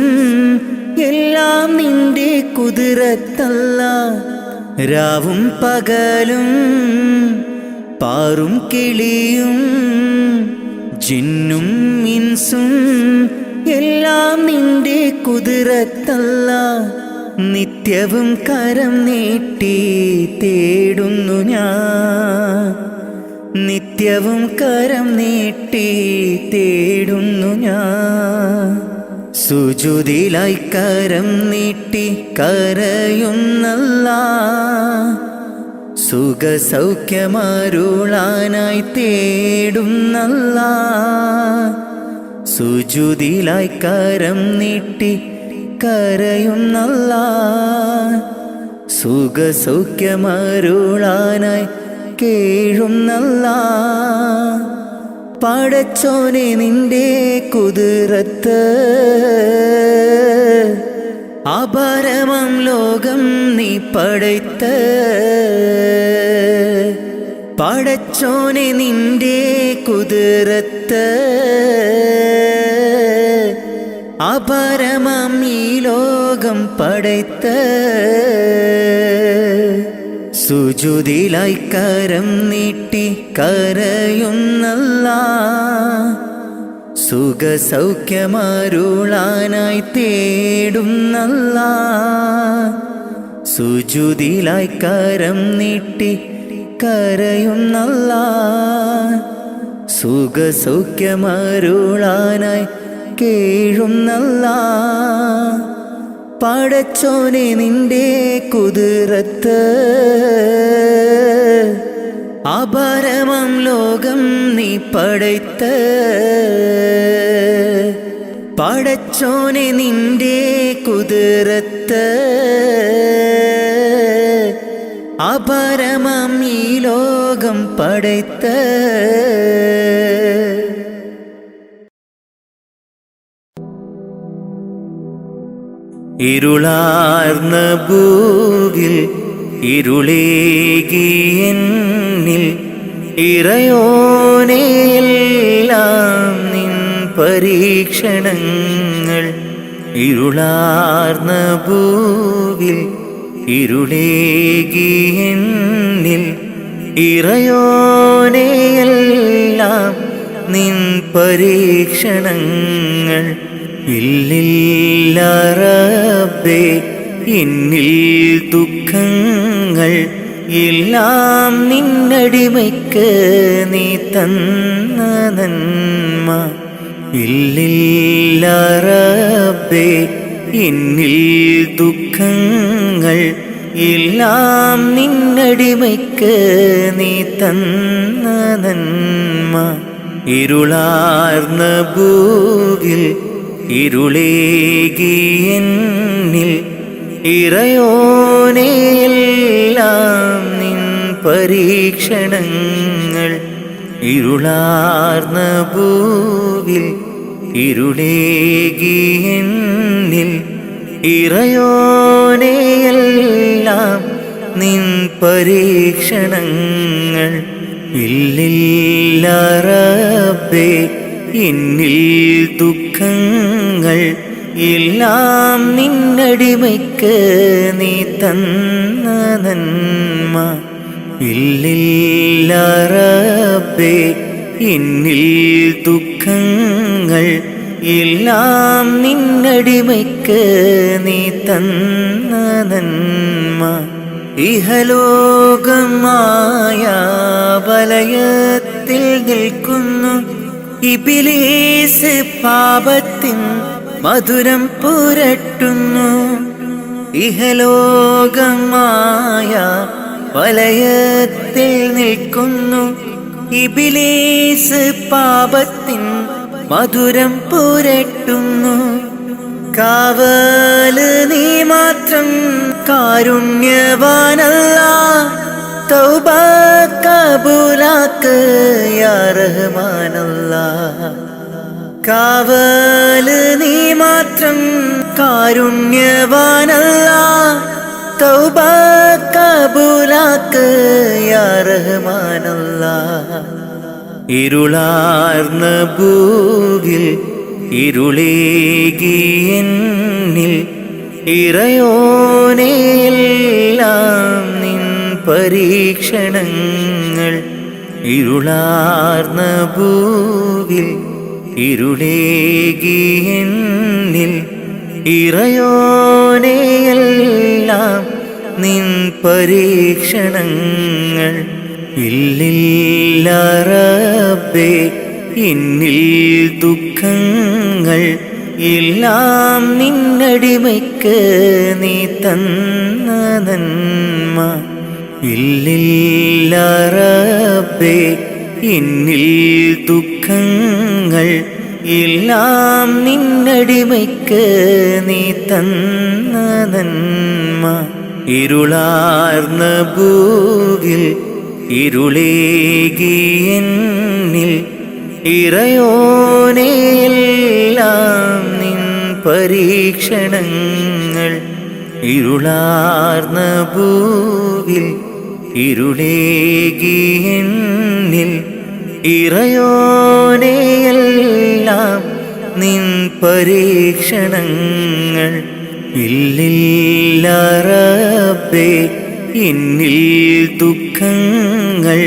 എല്ലാം നിന്റെ കുതിരത്തല്ല. രാവും പകലും പാറും കിളിയും ജിന്നും ഇൻസും എല്ലാം നിന്റെ കുതിരത്തല്ല. നിത്യവും കരം നീട്ടി തേടുന്നു ഞാൻ, നിത്യവും കരം നീട്ടി തേടുന്നു ഞാൻ. സുജുദിലായി കരം നീട്ടി കരയുന്നല്ലാ, സുഖസൗഖ്യമരുളാനായി തേടുന്നല്ലാ. സുജുദിലായി കരം നീട്ടി കരയുന്നല്ലാ, സുഖസൗഖ്യമരുളാനായി കേഴുന്നല്ലാ. പടച്ചോനെ നിന്റെ കുതിരത്ത് അപരമം ലോകം നീ പടയ്ത്ത്. പടച്ചോനെ നിന്റെ കുതിരത്ത് അപരമം ഈ ലോകം പടയ്ത്ത സുജുദിലായി കരം നീട്ടി കരയുന്നല്ലാ സുഖസൗഖ്യമരുളാനായി തേടുന്നല്ലാ സുജുദിലായി കരം നീട്ടി കരയുന്നല്ലാ സുഖസൗഖ്യമരുളാനായി കേഴുന്നല്ലാ പടച്ചോനെ നിന്റെ കുതിരത്ത് അപരമം ലോകം നീ പടയ്ത്ത പടച്ചോനെ നിന്റെ കുതിരത്ത് അപരമം ഈ ലോകം പടയ്ത്ത ഇരുളാർന്ന ഭൂവിൽ ഇരുളേകിയെന്നിൽ ഇറയോനെയെല്ലാം നിൻ പരീക്ഷണങ്ങൾ ഇരുളാർന്ന ഭൂവിൽ ഇരുളേകിയെന്നിൽ ഇറയോനെയെല്ലാം നിൻ പരീക്ഷണങ്ങൾ ഇല്ലില്ല റബ്ബേ എന്നിൽ ദുഃഖങ്ങൾ എല്ലാം നിന്നടിമയ്ക്ക് നീ തന്ന നന്മ ഇല്ലില്ല റബ്ബേ എന്നിൽ ദുഃഖങ്ങൾ എല്ലാം നിന്നടിമയ്ക്ക് നീ തന്ന നന്മ ഇരുളാർന്ന ഭൂവിൽ ഇരുളേകിയെന്നിൽ ഇറയോനെയെല്ലാം നിൻ പരീക്ഷണങ്ങൾ ഇരുളാർന്ന ഭൂവിൽ ഇരുളേകിയെന്നിൽ ഇറയോനെയെല്ലാം നിൻ പരീക്ഷണങ്ങൾ ഇല്ലില്ല റബ്ബേ എന്നിൽ ദുഃഖങ്ങൾ എല്ലാം നിന്നടിമയ്ക്ക് നീ തന്ന നന്മ ഇല്ലില്ല റബ്ബേ എന്നിൽ ദുഃഖങ്ങൾ എല്ലാം നിന്നടിമയ്ക്ക് നീ തന്ന നന്മ ഇഹലോകമായ വലയത്തിൽ നിൽക്കുന്നു ഇബ്ലീസ് പാപത്തിൻ മധുരം പുരട്ടുന്നു ഇഹലോകമായ വലയത്തിൽ നിൽക്കുന്നു ഇബ്ലീസ് പാപത്തിൻ മധുരം പുരട്ടുന്നു കാവല് നീ മാത്രം കാരുണ്യവാനല്ലാ തൗബ കബൂലാക്ക് യാ റഹ്മാനല്ലാ കാവല് നീ മാത്രം കാരുണ്യവാനല്ലാ തൗബ കബൂലാക്ക് യാ റഹ്മാനല്ലാ ഇരുളാർന്ന ഭൂവിൽ ഇരുളേകിയെന്നിൽ ഇറയോനെയെല്ലാം നിൻ പരീക്ഷണങ്ങൾ ഇരുളാർന്ന ഭൂവിൽ ഇരുളേകിയെന്നിൽ ഇറയോനെയെല്ലാം നിൻ പരീക്ഷണങ്ങൾ ഇല്ലില്ല റബ്ബേ എന്നിൽ ദുഃഖങ്ങൾ എല്ലാം നിന്നടിമയ്ക്ക് നീ തന്ന നന്മ ഇല്ലില്ല റബ്ബേ എന്നിൽ ദുഃഖങ്ങൾ എല്ലാം നിന്നടിമയ്ക്ക് നീ തന്ന നന്മ ഇരുളാർന്ന ഭൂവിൽ ഇരുളേകിയെന്നിൽ ഇറയോനെയെല്ലാം നിൻ പരീക്ഷണങ്ങൾ ഇരുളാർന്ന ഭൂവിൽ ഇരുളേകിയെന്നിൽ ഇറയോനെയെല്ലാം നിൻ പരീക്ഷണങ്ങൾ ഇല്ലില്ല റബ്ബേ എന്നിൽ ദുഃഖങ്ങൾ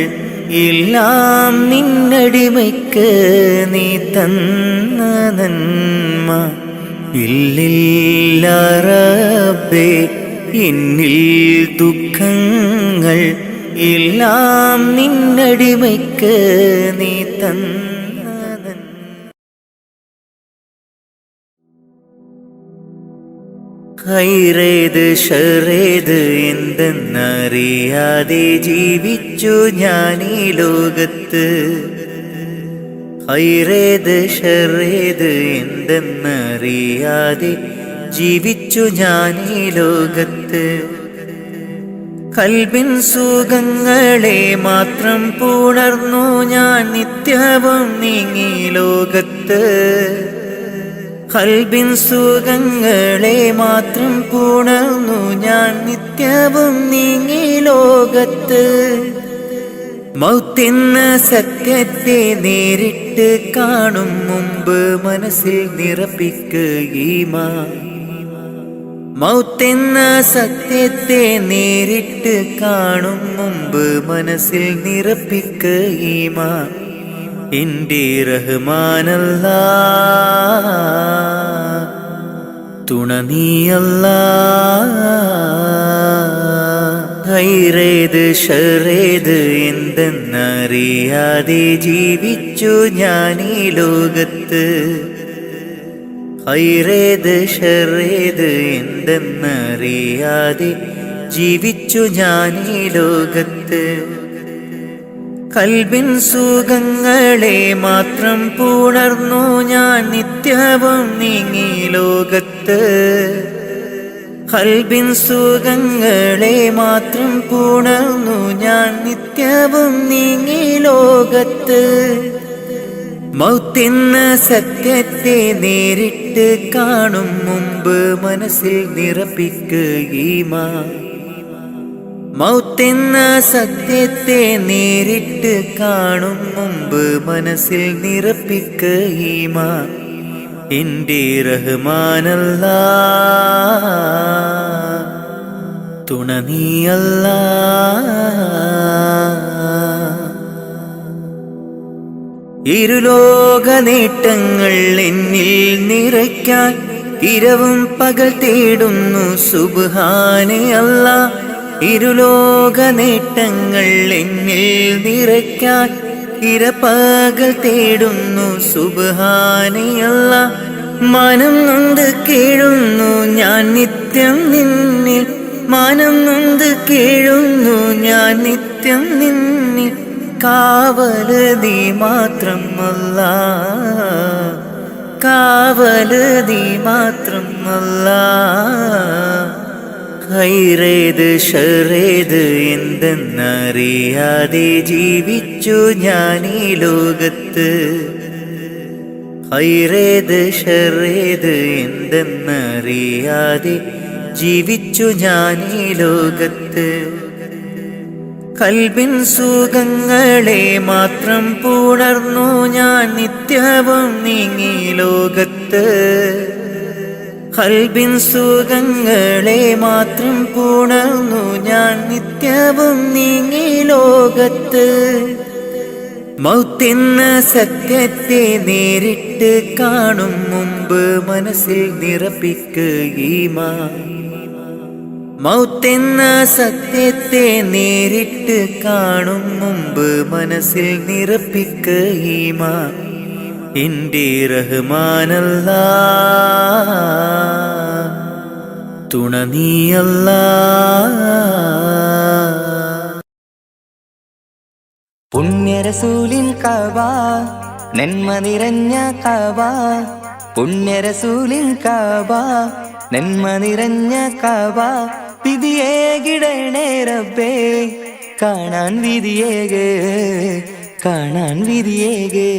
എല്ലാം നിന്നടിമയ്ക്ക് നീ തന്ന നന്മ ഇല്ലില്ല റബ്ബേ എന്നിൽ ദുഃഖങ്ങൾ എല്ലാം നിന്നടിമയ്ക്ക് നീ തന്ന നന്മ. ഖൈറേത് ഷറേത് എന്തെന്നറിയാതെ ജീവിച്ചു ഞാൻ ഈ ലോകത്ത്. ഖൈറേത് ഷറേത് എന്തെന്നറിയാതെ ജീവിച്ചു ഞാൻ ഈ ലോകത്ത്. കൽബിൻ സുഖങ്ങളെ മാത്രം പുണർന്നു ഞാൻ നിത്യവും നീങ്ങി ലോകത്ത്. കൽബിൻ സുഖങ്ങളെ മാത്രം പുണർന്നു ഞാൻ നിത്യവും നീങ്ങി ലോകത്ത്. മൗത്തെന്ന സത്യത്തെ നേരിട്ട് കാണും മുമ്പ് മനസ്സിൽ നിറപ്പിക്കുകീമാൻ. മൗത്തെന്ന സത്യത്തെ നേരിട്ട് കാണും മുമ്പ് മനസ്സിൽ നിറപ്പിക്കുകീമാൻ. എന്റെ റഹ്മാനല്ലാ തുണ നീയല്ലാ. ഖൈറേത് ഷറേത് എന്തെന്നറിയാതെ ജീവിച്ചു ഞാൻ ഈ ലോകത്ത്. ഖൈറേത് ഷറേത് എന്തെന്നറിയാതെ ജീവിച്ചു ഞാൻ ഈ ലോകത്ത്. കൽബിൻ സുഖങ്ങളെ മാത്രം പുണർന്നു ഞാൻ നിത്യവും നീങ്ങി ലോകത്ത്. കൽബിൻ സുഖങ്ങളെ മാത്രം പുണർന്നു ഞാൻ നിത്യവും നീങ്ങി ലോകത്ത്. മൗത്തെന്ന സത്യത്തെ നേരിട്ട് കാണും മുമ്പ് മനസ്സിൽ നിറപ്പിക്കുകീമാൻ. മൗത്തെന്ന സത്യത്തെ നേരിട്ട് കാണും മുമ്പ് മനസ്സിൽ നിറപ്പിക്കുകീമാൻ. എന്റെ റഹ്മാനല്ലാ തുണ നീയല്ലാ. ഇരുലോക നേട്ടങ്ങൾ എന്നിൽ നിറയ്ക്കാൻ ഇരവും പകൽ തേടുന്നു സുബ്ഹാനെ അല്ലാ. ഇരുലോക നേട്ടങ്ങൾ എന്നിൽ നിറയ്ക്കാൻ ഇരപകൽ തേടുന്നു സുബ്ഹാനെ അല്ലാ. മനം നൊന്ത് കേഴുന്നു ഞാൻ നിത്യം നിന്നിൽ. മനം നൊന്ത് കേഴുന്നു ഞാൻ നിത്യം നിന്നിൽ. കാവല് നീ മാത്രം അല്ലാ. കാവല് നീ മാത്രം അല്ലാ. ഖൈറേത് ഷറേത് എന്തെന്നറിയാതെ ജീവിച്ചു ഞാൻ ഈ ലോകത്ത്. ഖൈറേത് ഷറേത് എന്തെന്നറിയാതെ ജീവിച്ചു ഞാൻ ഈ ലോകത്ത്. കൽബിൻ സുഖങ്ങളെ മാത്രം പുണർന്നു ഞാൻ നിത്യവും നീങ്ങി ലോകത്ത്. കൽബിൻ സുഖങ്ങളെ മാത്രം പുണർന്നു ഞാൻ നിത്യവും നീങ്ങി ലോകത്ത്. മൗത്തെന്ന സത്യത്തെ നേരിട്ട് കാണും മുമ്പ് മനസ്സിൽ നിറപ്പിക്കുകീമാൻ. മൗത്തെന്ന സത്യത്തെ നേരിട്ട് കാണും മുമ്പ് മനസ്സിൽ നിറപ്പിക്കുകീമാൻ. എന്റെ റഹ്മാനല്ലാ തുണ നീയല്ലാ. പുണ്യരസൂലിൻ കഅബ നന്മ നിറഞ്ഞ കഅബ. പുണ്യരസൂലിൻ കഅബ നന്മ നിറഞ്ഞ കഅബ. വിധിയേകിടണേ റബ്ബേ കാണാൻ വിധിയേകേ കാണാൻ വിധിയേകേ.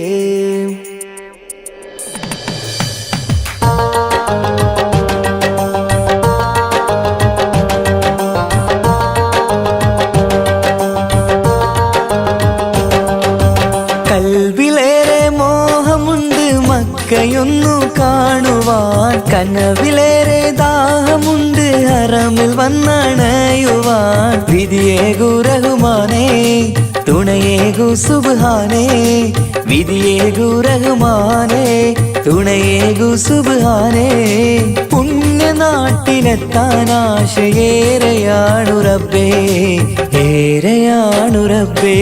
കൽബിലേറെ മോഹമുണ്ട് മക്ക മക്കയൊന്നു കാണുവാൻ കനവിലേറെ ദാഹമുണ്ട് ഹറമിൽ വന്നണയുവാൻ വിധിയേകു റഹ്മാനേ തുണയേകു സുബ്ഹാനേ വിധിയേകു റഹ്മാനേ തുണയേകു സുബ്ഹാനേ പുണ്യനാട്ടിലെത്താൻ ആശയേറെയാണു റബ്ബേ ഏറെയാണു റബ്ബേ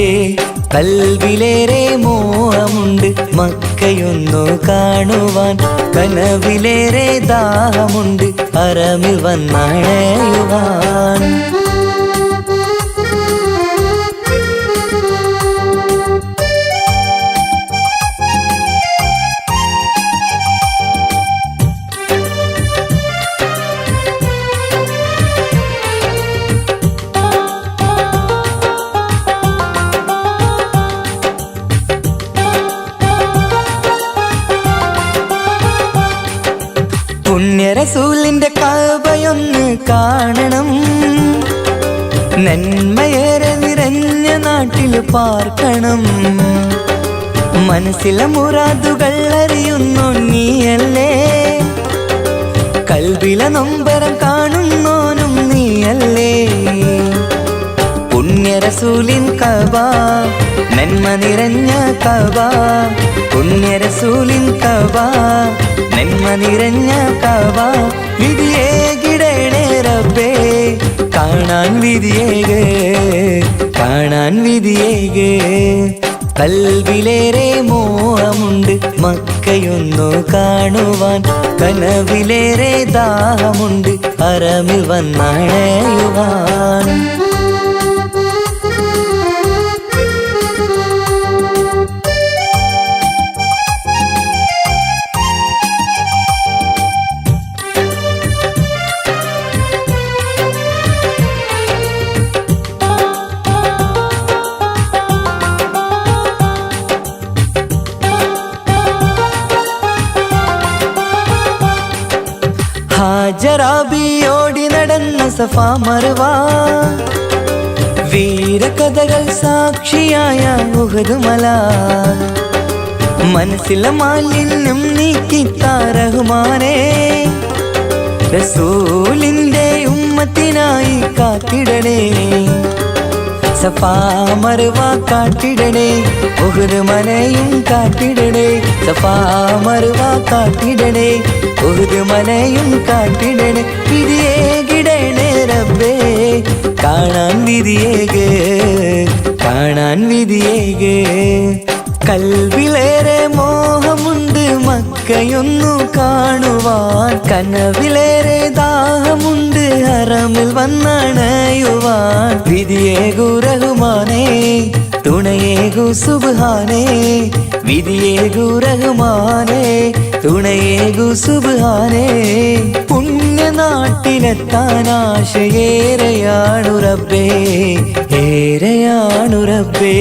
കൽവിലേറെ മോഹമുണ്ട് മക്കയൊന്നു കാണുവാൻ കനവിലേറെ ദാഹമുണ്ട് ഹറമിൽ വന്നണയുവാൻ പുണ്യറസൂലിന്റെ കഅബയൊന്ന് കാണണം നന്മയേറെ നിറഞ്ഞ നാട്ടിൽ പാർക്കണം മനസ്സിലെ മുറാദുകൾ അറിയുന്നു നീയല്ലേ കൽബിലെ നൊമ്പരം കാണുന്നോനും നീയല്ലേ പുണ്യറസൂലിൻ കഅബ നന്മ നിറഞ്ഞ കഅബ പുണ്യറസൂലിൻ കഅബ നന്മ നിറഞ്ഞ കഅബ വിധിയേകിടണേ റബ്ബേ കാണാൻ വിധിയേകേ കാണാൻ വിധിയേകേ കൽവിലേറെ മോഹമുണ്ട് മക്കയൊന്നു കാണുവാൻ കനവിലേറെ ദാഹമുണ്ട് ഹറമിൽ വന്നണയുവാൻ ഹാജറാബിയോടി നടന്ന സഫാ മർവ വീരകഥകൾ സാക്ഷിയായ ഉഹദ് മല മനസ്സിലെ മാലിന്യം നീക്കിത്താ റഹ്മാനേ റസൂലിന്റെ ഉമ്മത്തിനായി കാത്തിടണേ സഫാ മർവ കാട്ടിടണേ ഉഹദ് മലയും കാട്ടിടണേ സഫാ മർവ കാട്ടിടണേ ഉഹദ് മലയും കാട്ടിടണേ വിധിയേകിടണേ റബ്ബേ കാണാൻ വിധിയേകേ കാണാൻ വിധിയേകേ കൽവിലേറെ മോഹമുണ്ട് മക്കയൊന്നു കാണുവാൻ കനവിലേറെ ദാഹമുണ്ട് ഹറമിൽ വന്നണയുവാൻ വിധിയേകു റഹ്മാനേ തുണയേകു സുബ്ഹാനേ വിധിയേകു റഹ്മാനേ തുണയേകു സുബ്ഹാനേ പുണ്യനാട്ടിലെത്താൻ ആശയേറെയാണു റബ്ബേ ഏറെയാണു റബ്ബേ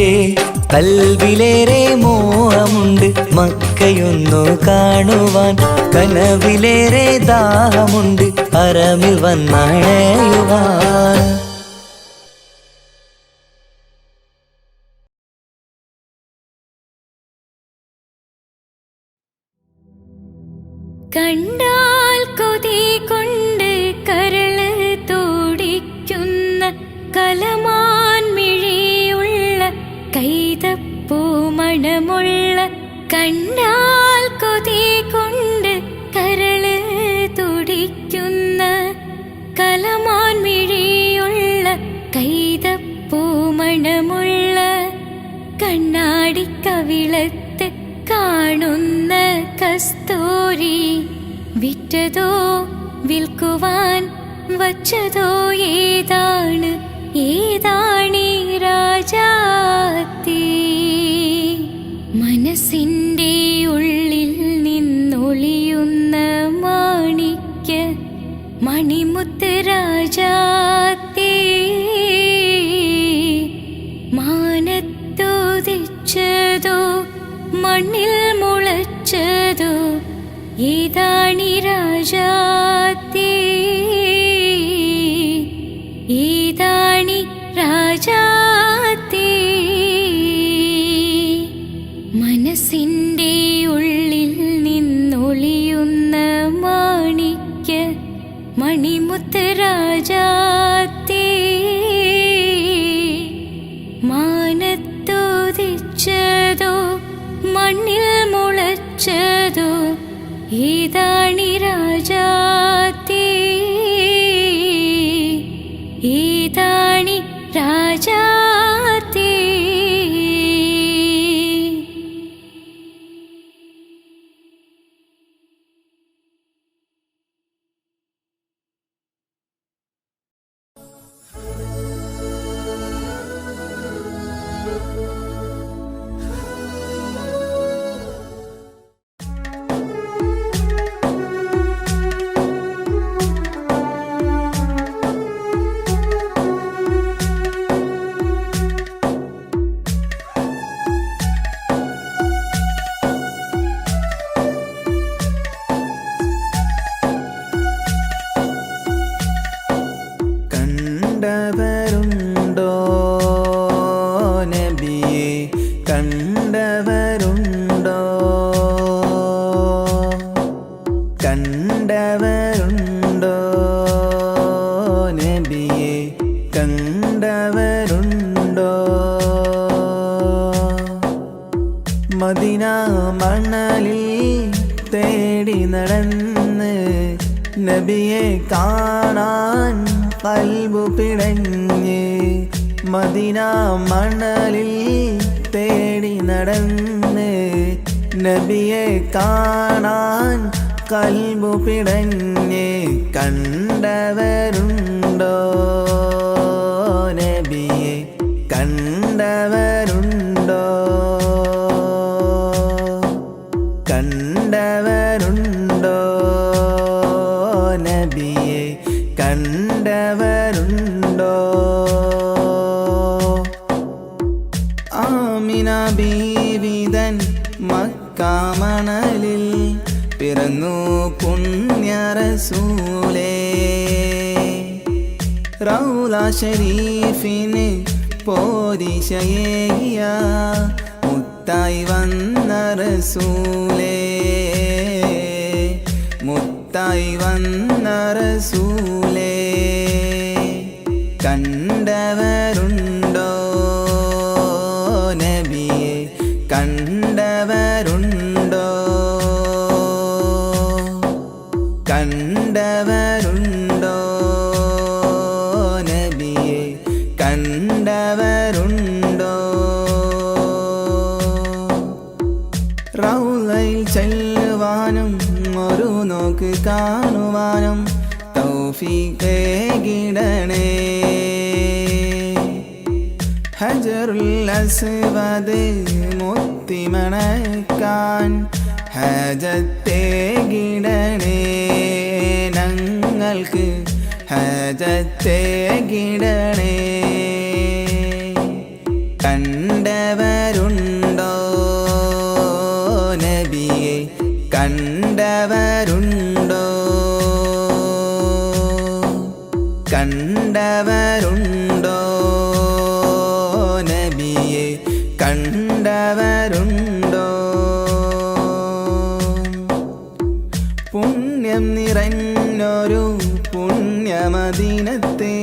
കൽവിലേറെ മോഹമുണ്ട് മക്കയൊന്നു കാണുവാൻ കനവിലേറെ ദാഹമുണ്ട് ഹറമിൽ വന്നണയുവാൻ കണ്ടാൽ കൊതി കൊണ്ട് കരള് തോടിക്കുന്ന കലമാൻ മിഴിയുള്ള കൈതപ്പൂ മണമുള്ള കണ്ടാൽ കൊതി കൊണ്ട് കരള് തുടിക്കുന്ന കലമാൻ മിഴിയുള്ള കൈതപ്പൂ മണമുള്ള കണ്ണാടിക്കവിളത്ത് കാണുന്ന കസ്തൂരി വിറ്റതോ വിൽക്കുവാൻ വച്ചതോ ഏതാണ് ഏതാണീ രാജാത്തി മനസ്സിൻ്റെ ഉള്ളിൽ നിന്നൊളിയുന്ന മാണിക്യ മണിമുത്ത് രാജാത്തി മാനത്തോദിച്ചതോ മണ്ണിൽ മുളച്ചതോ ഏതാണീ രാജാത്തി ഏതാണീ രാജാത്തി മനസ്സിൻ്റെ ഉള്ളിൽ നിന്ന് ഈതാണി രാജാത്തേ, ഈതാണി രാജാത്തേ. കണ്ടവരുണ്ടോ നബിയെ, കണ്ടവരുണ്ടോ, കണ്ടവരുണ്ടോ നബിയെ, കണ്ടവരുണ്ടോ. മദീന മണലിൽ തേടി നടന്ന് നബിയെ കാണാൻ കൽബു പിടഞ്ഞ്. മദീന മണലിൽ തേടി നടന്ന് നബിയെ കാണാൻ കൽബു പിടഞ്ഞ്. കണ്ടവരുണ്ടോ നബിയെ, കണ്ടവരുണ്ടോ, കണ്ടവരുണ്ടോ നബിയെ, കണ്ടവരുണ്ടോ. ആമിന ബീവിതൻ മക്കാമണലിൽ പിറന്നു പുണ്യ റസൂലേ. റൗള ശരീഫിന് പോരിശയേകിയ മുത്തായി വന്ന റസൂലേ, മുത്തായി വന്ന റസൂലേ. കണ്ടവരുണ്ടോ നബിയെ, കണ്ടവരുണ്ടോ, കണ്ടവരുണ്ടോ നബിയെ, കണ്ടവരുണ്ടോ. റൗളയിൽ ചെല്ലുവാനും ഒരു നോക്ക് കാണുവാനും തൗഫീഖേകിടണേ. ഹജറുൽ അസ്വദ് മുത്തിമണക്കാൻ ഹജത്തേകിടണേ. ഞങ്ങൾക്ക് ഹജത്തേകിടണേ. കണ്ടവരുണ്ടോ നബിയെ, കണ്ടവരുണ്ടോ, കണ്ടവരുണ്ടോ നബിയെ, കണ്ടവരുണ്ടോ. പുണ്യം നിറഞ്ഞൊരു പുണ്യമദീനത്തെ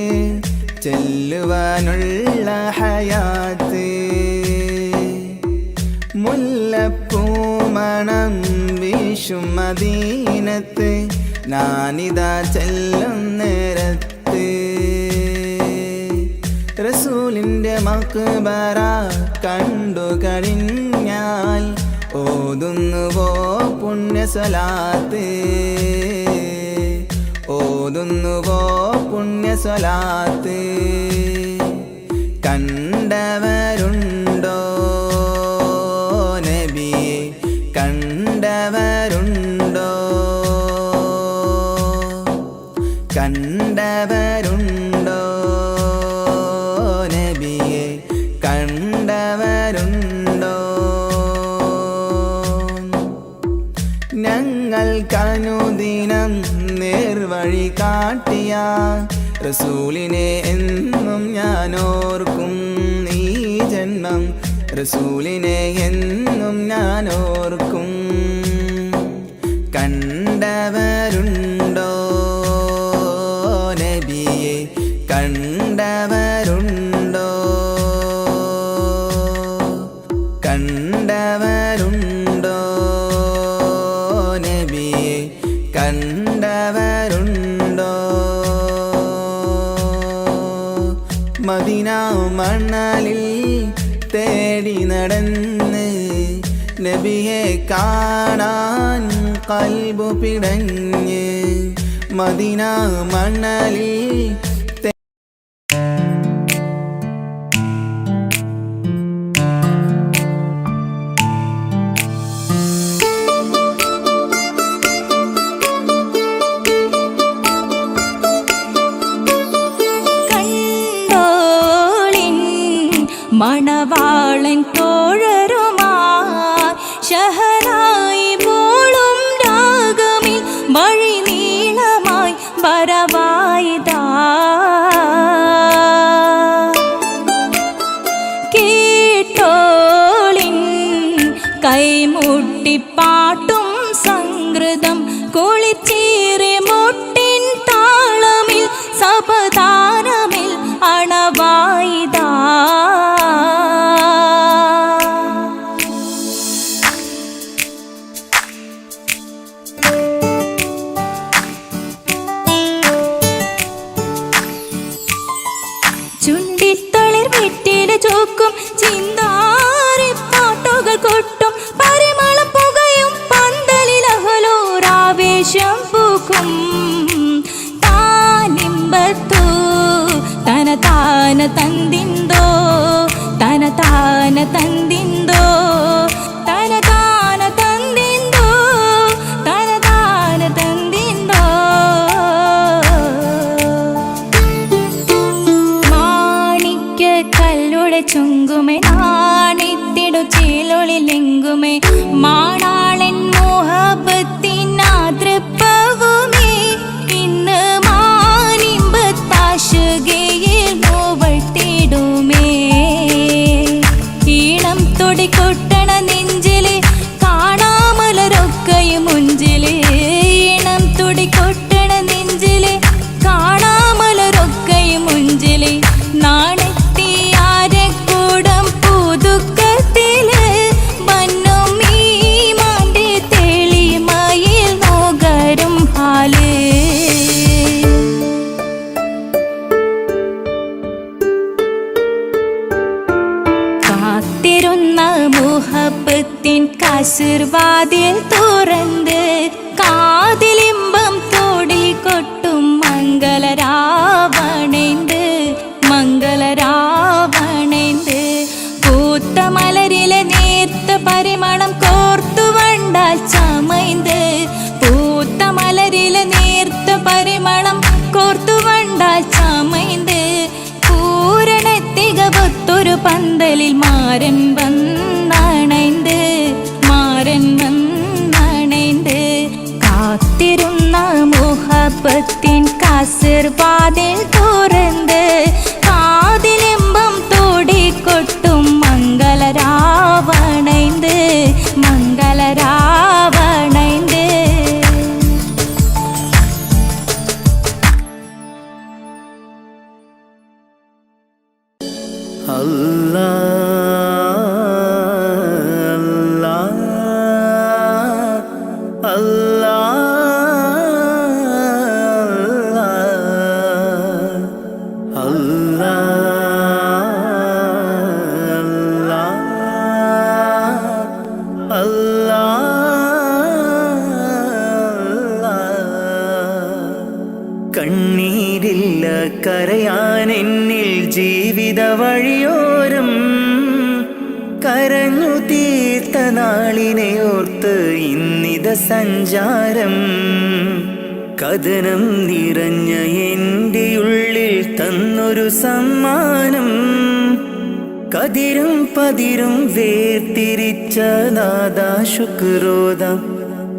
ചെല്ലുവാനുള്ള ഹയാത്ത്. മുല്ലപ്പൂമണം വീശും മദീനത്ത് ഞാനിതാ ചെല്ലും നേരത്ത്. റസൂലിൻ്റെ മക്ബറ കണ്ടു കഴിഞ്ഞാൽ ഓതുന്നുവോ പുണ്യസലാത്ത്, ഓതുന്നുവോ പുണ്യസലാത്ത്. കണ്ടവരുണ്ടോ നബിയെ, കണ്ടവരുണ്ടോ, കണ്ടവരുണ്ടോ നബിയെ, കണ്ടവരുണ്ടോ. ഞങ്ങൾക്കനുദിനം നേർവഴി കാട്ടിയ റസൂലിനെ എന്നും ഞാനോർക്കും. ഈ ജന്മം റസൂലിനെ എന്നും ഞാനോർക്കും. കണ്ടവരുണ്ടോ നബിയെ, കണ്ടവരുണ്ടോ, കണ്ടവരുണ്ടോ നബിയെ, കണ്ടവരുണ്ടോ? മദീന മണലിൽ തേടി നടന്ന് നബിയെ കാണാൻ കൽബു പിടഞ്ഞ് മദീന മണലിൽ മണവാളൻ തോഴരുമായി ഷഹനായി പോളും രാഗമിൽ വഴി നീളമായി വരവായിതാ കേട്ടോളിൻ കൈമുട്ടിപ്പാട്ടും സംഗൃതം കുളിച്ചേറെ മുട്ടിൻ താളമിൽ സപതാരമിൽ അണവായിതാ ചുണ്ടിത്തളിർ വെറ്റില ചോക്കും ചിന്താരി പാട്ടുകൾ കൊട്ടും പരിമളം പുകയും പന്തലിൽ അഹലോരാവേശം പൂക്കും താനിമ്പത്തു തന താന തന്തിന്തോ തന താന തന്തിന്തോ തന താന തന്തിന്തോ തന താന തന്തിന്തോ കല്ലുടെ ചുങ്കുമേ നാണിത്തിടു ചേലൊളിലെങ്കുമേ മാണാളൻ മോഹബത്തിനാതൃപ്പവുമേ ഇന്ന് മാനിമ്പത്താശുകയിൽ നോവഴ്ത്തിടുമേ ഈണം തൊടിക്കൊട്ടണ നെഞ്ചില് കാണാമലരൊക്കെയും മുഞ്ചില് ഈണം തൊടിക്കൊട്ടണ നെഞ്ചില് കാണാമലരൊക്കെയും മുഞ്ചില് നാണ കാത്തിരുന്ന മുഹബത്തിൻ കസിർവാതിൽ തുറന്ന് കാതിലിമ്പം തോടിൽ കൊട്ടും മംഗളരാവണേന്ത് മംഗളരാവണേന്ത് പൂത്ത മലരിലെ നേർത്ത പരിമണം കോർത്തു വണ്ടാൽ ചമൈന്ത് പൂത്ത മലരിലെ നേർത്ത പരിമണം കോർത്തു വണ്ടാൽ ചമൈന്ത് പൂരണത്തികവൊത്തൊരു പന്തലിൽ മാരൻ വന്നണൈന്ത് മാരൻ വന്നണൈന്ത് കാത്തിരുന്ന മുഹബത്തിൻ കസിർവാതിൽ തുറന്ന് കാതിലിമ്പം തോടിക്കൊട്ടും മംഗളരാവണൈന്ത് മംഗളരാവണൈന്ത് കണ്ണീരില്ല കരയാൻ എന്നിൽ ജീവിത വഴിയോരം കരഞ്ഞു തീർത്ത നാളിനെ ഓർത്ത് ഇന്നിത സഞ്ചാരം കഥനം നിറഞ്ഞ എൻ്റെ ഉള്ളിൽ തന്നൊരു സമ്മാനം കതിരും പതിരും വേർതിരിച്ച നാദാ ശുക്രോദാം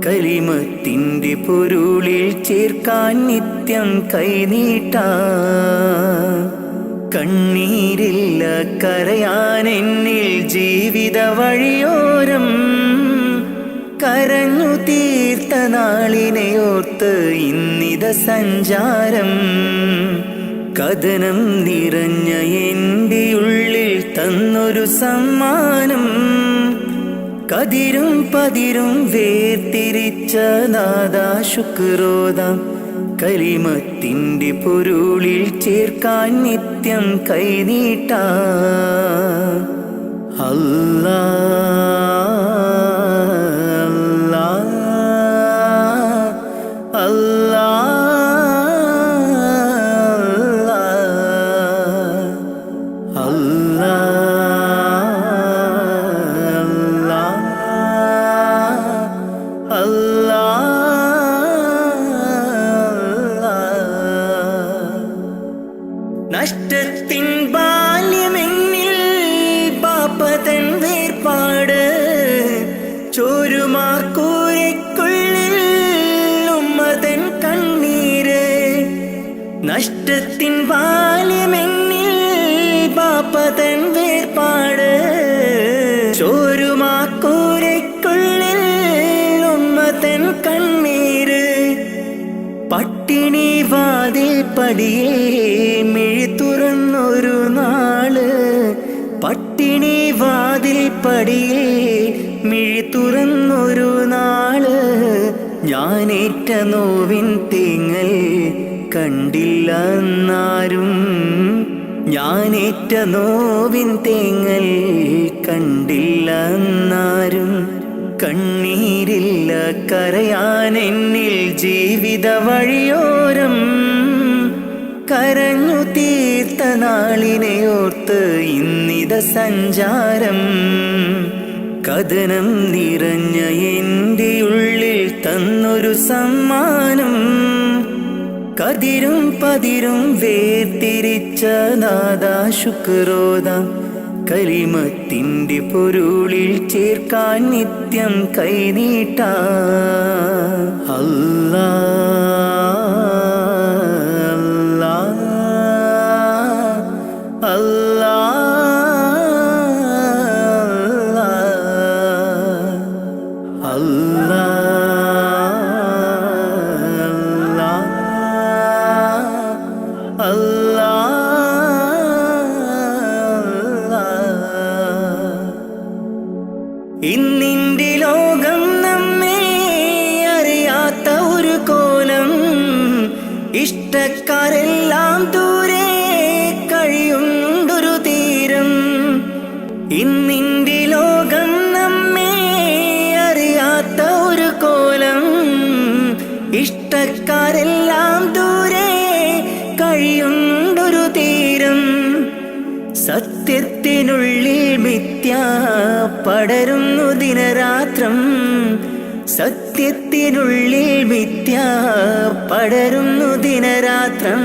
കലിമത്തിൻ്റെ പൊരുളിൽ ചേർക്കാൻ നിത്യം കൈനീട്ടാ കണ്ണീരില്ല കരയാൻ എന്നിൽ ജീവിത വഴിയോരം കരഞ്ഞു തീർത്ത നാളിനെ ഓർത്ത് ഇന്നിത സഞ്ചാരം കഥനം നിറഞ്ഞ എൻ്റെ ഉള്ളിൽ തന്നൊരു സമ്മാനം കതിരും പതിരും വേർതിരിച്ച നാദാ ശുക്രോദാം കലിമത്തിന്റെ പൊരുളിൽ ചേർക്കാൻ നിത്യം കൈനീട്ടാ അല്ലാ അല്ലാ അല്ലാ നഷ്ടത്തിൻ ബാല്യമെന്നിൽ പാപ്പതൻ വേർപാട് ചോരുമാക്കൂരയ്ക്കുള്ളിൽ ഉമ്മതൻ കണ്ണീര് നഷ്ടത്തിൻ ബാല്യമെന്നിൽ പാപ്പതൻ വേർപാട് ചോരുമാക്കൂരയ്ക്കുള്ളിൽ ഉമ്മതൻ കണ്ണീര് പട്ടിണി വാതിൽ പടിയേ മിഴി തുറന്നൊരു നാള് പട്ടിണി വാതിൽ പടിയേ മിഴി തുറന്നൊരു നാള് ഞാനേറ്റ നോവിൻ തേങ്ങൽ കണ്ടില്ല എന്നാരും ഞാനേറ്റ നോവിൻ തേങ്ങൽ കണ്ടില്ല എന്നാരും കണ്ണീരില്ല കരയാൻ എന്നിൽ ജീവിത വഴിയോരം കരഞ്ഞു തീർത്ത നാളിനെ ഓർത്ത് ഇന്നിത സഞ്ചാരം കഥനം നിറഞ്ഞ എൻ്റെ ഉള്ളിൽ തന്നൊരു സമ്മാനം കതിരും പതിരും വേർതിരിച്ച നാദാ ശുക്രോദാം കലിമത്തിന്റെ പൊരുളിൽ ചേർക്കാൻ നിത്യം കൈനീട്ടാ അല്ലാ അല്ലാ അല്ലാ അല്ലാ ഇന്നിന്റെ ലോകം നമ്മെ അറിയാത്ത ഒരു കോലം ഇഷ്ടക്കാരെല്ലാം ദൂരെ കഴിയുണ്ടൊരു തീരം ഇന്നിന്റെ ലോകം നമ്മെ അറിയാത്ത ഒരു കോലം ഇഷ്ടക്കാരെല്ലാം ദൂരെ കഴിയുണ്ടൊരു തീരം സത്യത്തിനുള്ളിൽ മിഥ്യ പടരുന്നു ദിനരാത്രം സത്യത്തിനുള്ളിൽ മിഥ്യ പടരുന്നു ദിനരാത്രം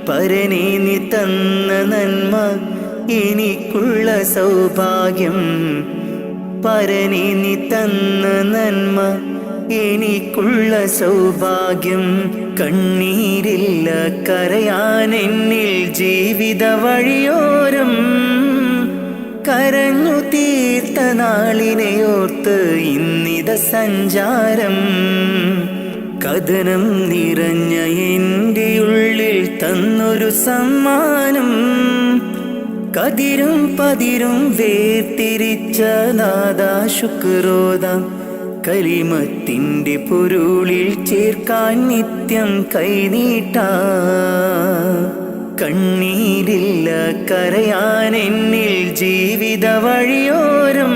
പരനേ നീ തന്ന നന്മ എനിക്കുള്ള സൗഭാഗ്യം പരനേ നീ തന്ന നന്മ എനിക്കുള്ള സൗഭാഗ്യം കണ്ണീരില്ല കരയാൻ എന്നിൽ ജീവിത വഴിയോരം കരഞ്ഞു തീർത്ത നാളിനെ ഓർത്ത് ഇന്നിത സഞ്ചാരം കഥനം നിറഞ്ഞ എൻ്റെ ഉള്ളിൽ തന്നൊരു സമ്മാനം കതിരും പതിരും വേർതിരിച്ച നാദാ ശുക്രോദാം കലിമത്തിന്റെ പൊരുളിൽ ചേർക്കാൻ നിത്യം കൈനീട്ടാ കണ്ണീരില്ല കരയാൻ എന്നിൽ ജീവിത വഴിയോരം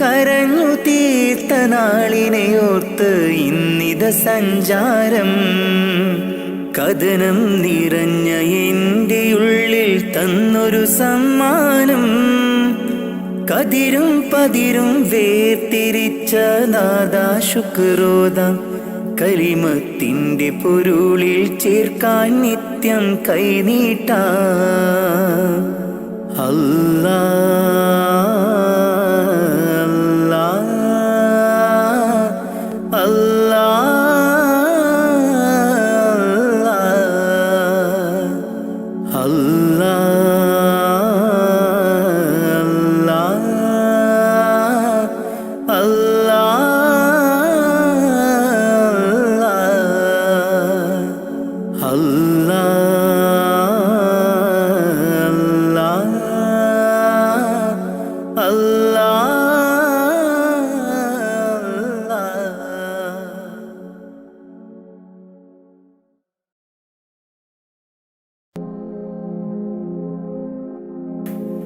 കരഞ്ഞു തീർത്ത നാളിനെ ഓർത്ത് ഇന്നിത സഞ്ചാരം കഥനം നിറഞ്ഞ എൻ്റെ ഉള്ളിൽ തന്നൊരു സമ്മാനം കതിരും പതിരും വേർതിരിച്ച നാദാ ശുക്രോദാം കലിമത്തിന്റെ പൊരുളിൽ ചേർക്കാൻ നിത്യം കൈനീട്ടാ അല്ലാ അല്ലാ അല്ലാ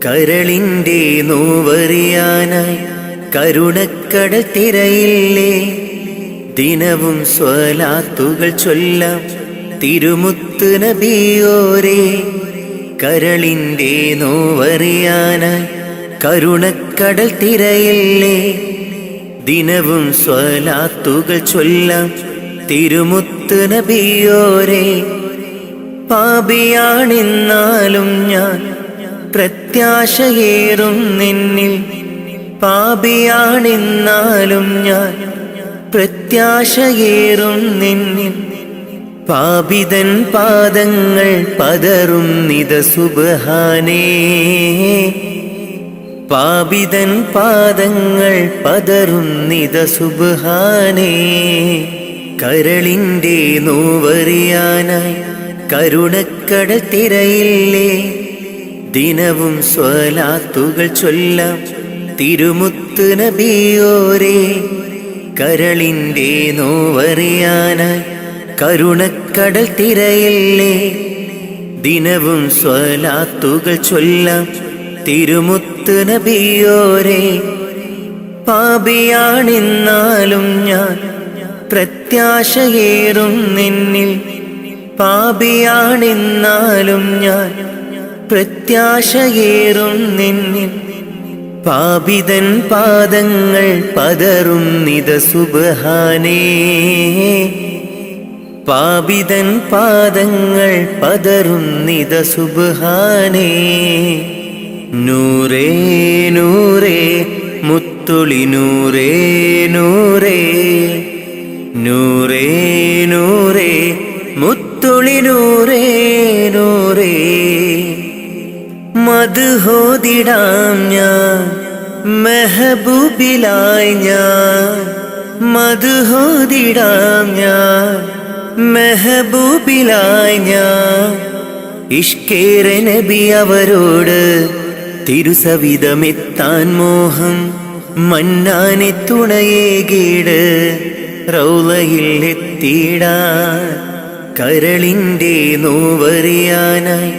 കരളിൻ്റെ നോവറിയാനായി കരുണക്കടൽ തിരയില്ലേ. ദിനവും സ്വലാത്തുകൾ ചൊല്ലാം തിരുമുത്ത് നബിയോരേ. കരളിൻ്റെ നോവറിയാനായി കരുണക്കടൽ തിരയില്ലേ. ദിനവും സ്വലാത്തുകൾ ചൊല്ലാം തിരുമുത്ത് നബിയോരേ. പാപിയാണെന്നാലും ഞാൻ പ്രത്യാശയേറും നിന്നിൽ. പാപിയാണെന്നാലും ഞാൻ പ്രത്യാശയേറും നിന്നിൽ. പാപിതൻ പാദങ്ങൾ പതറും നിത സുബ്ഹാനേ. പാപിതൻ പാദങ്ങൾ പതറും നിത സുബ്ഹാനേ. കരളിൻ്റെ നോവറിയാനായി കരുണക്കടൽ തിരയില്ലേ. ദിനവും സ്വലാത്തുകൾ ചൊല്ലാം തിരുമുത്ത് നബിയോരേ. കരളിൻ്റെ നോവറിയാനായി കരുണക്കടൽ തിരയില്ലേ. ദിനവും സ്വലാത്തുകൾ ചൊല്ലാം തിരുമുത്ത് നബിയോരേ. പാപിയാണെന്നാലും ഞാൻ പ്രത്യാശയേറും നിന്നിൽ. പാപിയാണെന്നാലും ഞാൻ പ്രത്യാശയേറും നിന്നിൽ. പാപിതൻ പാദങ്ങൾ പതറും നിത സുബ്ഹാനേ. പാപിതൻ പാദങ്ങൾ പതറും നിത സുബ്ഹാനേ. നൂറേ നൂറേ മുത്തുളി നൂറേ നൂറേ. നൂറേ നൂറേ മുത്തുളി നൂറേ നൂറേ. മദ്ഹോദിടാം ഞാൻ മെഹബൂബിലായി ഞാൻ. മദ്ഹോദിടാം ഞാൻ മെഹബൂബിലായി ഞാൻ. ഇഷ്കേറെ നബി അവരോട് തിരുസവിധമെത്താൻ മോഹം. മന്നാനെ തുണയേകീട് റൗളയിൽ എത്തിയിടാൻ. കരളിൻ്റെ നോവറിയാനായി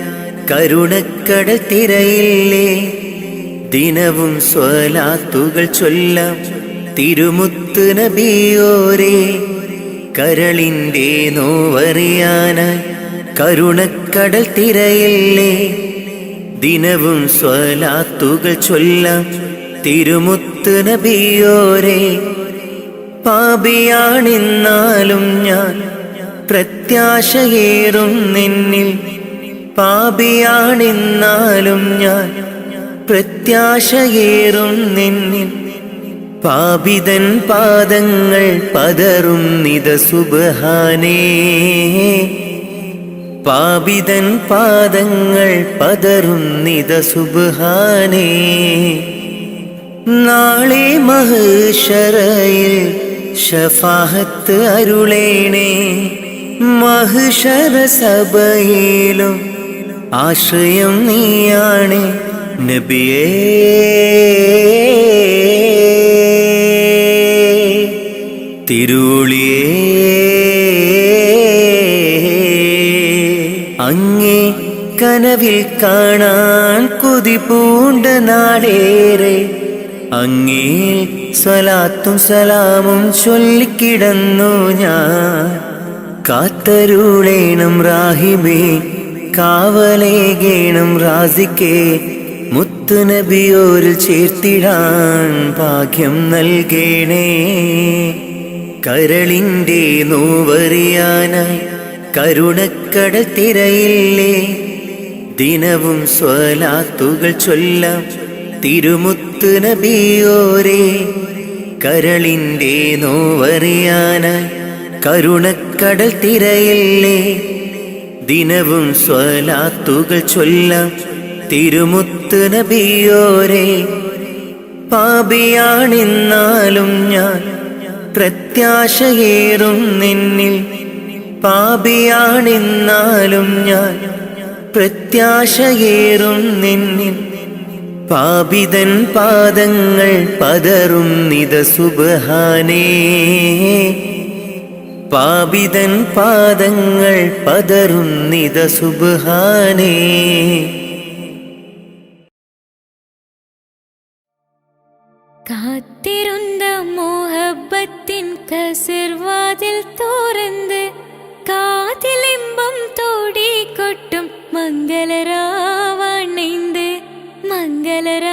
കരുണക്കടൽ തിരയില്ലേ. ദിനവും സ്വലാത്തുകൾ ചൊല്ലാം തിരുമുത്ത് നബിയോരേ. കരളിൻ്റെ നോവറിയാനായി കരുണക്കടൽ തിരയില്ലേ. ദിനവും സ്വലാത്തുകൾ ചൊല്ലാം തിരുമുത്ത് നബിയോരേ. പാപിയാണെന്നാലും ഞാൻ പ്രത്യാശയേറും നിന്നിൽ. പാപിയാണെന്നാലും ഞാൻ പ്രത്യാശയേറും നിന്നിൽ. പാപിതൻ പാദങ്ങൾ പതറും നിത സുബ്ഹാനേ. പാപിതൻ പാദങ്ങൾ പതറും നിത സുബ്ഹാനേ. നാളെ മഹ്ശറയിൽ ശഫാഅത്ത് അരുളേണേ. മഹ്ശറ സഭയിലും ആശ്രയം നീയാണ് നബിയേ. തിരുളിയേ അങ്ങേ കനവിൽ കാണാൻ കൊതി പൂണ്ട നാടേറെ. അങ്ങേ സ്വലാത്തും സലാമും ചൊല്ലിക്കിടന്നു ഞാൻ. കാത്തരുളേണം റാഹിബേ കാവലേകേണം റാസിക്കേ. മുത്ത് നബിയോരിൽ ചേർത്തിടാൻ ഭാഗ്യം നൽകേണേ. കരളിൻ്റെ നോവറിയാനായി കരുണക്കടൽ തിരയില്ലേ. ദിനവും സ്വലാത്തുകൾ ചൊല്ലാം തിരുമുത്ത് നബിയോരേ. കരളിൻ്റെ നോവറിയാനായി കരുണക്കടൽ തിരയില്ലേ. ദിനവും സ്വലാത്തുകൾ ചൊല്ലാം തിരുമുത്ത് നബിയോരേ. പാപിയാണെന്നാലും ഞാൻ പ്രത്യാശയേറും നിന്നിൽ. പാപിയാണെന്നാലും ഞാൻ പ്രത്യാശയേറും നിന്നിൽ. പാപിതൻ പാദങ്ങൾ പതറും നിത സുബ്ഹാനേ. പാപിതൻ പാദങ്ങൾ പതറും നിത സുബ്ഹാനേ. കാത്തിരുന്ന മോഹബത്തിൻ കസിർവാതിൽ തുറന്ന് കാതിലിമ്പം തോടിക്കൊട്ടും മംഗളരാവണൈந்து മംഗളരാവണൈந்து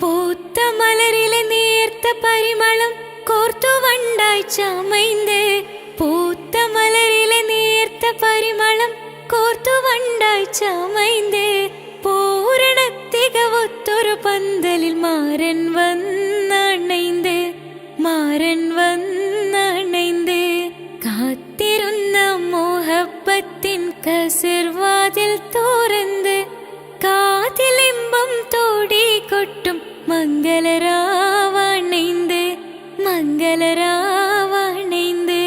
പൂത്ത മലരിലെ നേർത്ത പരിമളം കോർത്തു വണ്ടായി ചമൈந்து പൂത്ത മലരിലെ നേർത്ത പരിമളം കോർത്തു വണ്ടായി ചമൈந்து പൂരണ തികവൊത്തൊരു പന്തലിൽ മാരൻ വന്നണൈந்து മാരൻ വന്നണൈந்து കാത്തിരുന്ന മോഹബത്തിൻ കസിർവാതിൽ തുറന്ന് കാതിലിമ്പം തോടിക്കൊട്ടും മംഗളരാവണൈந்து മംഗളരാവണൈந்து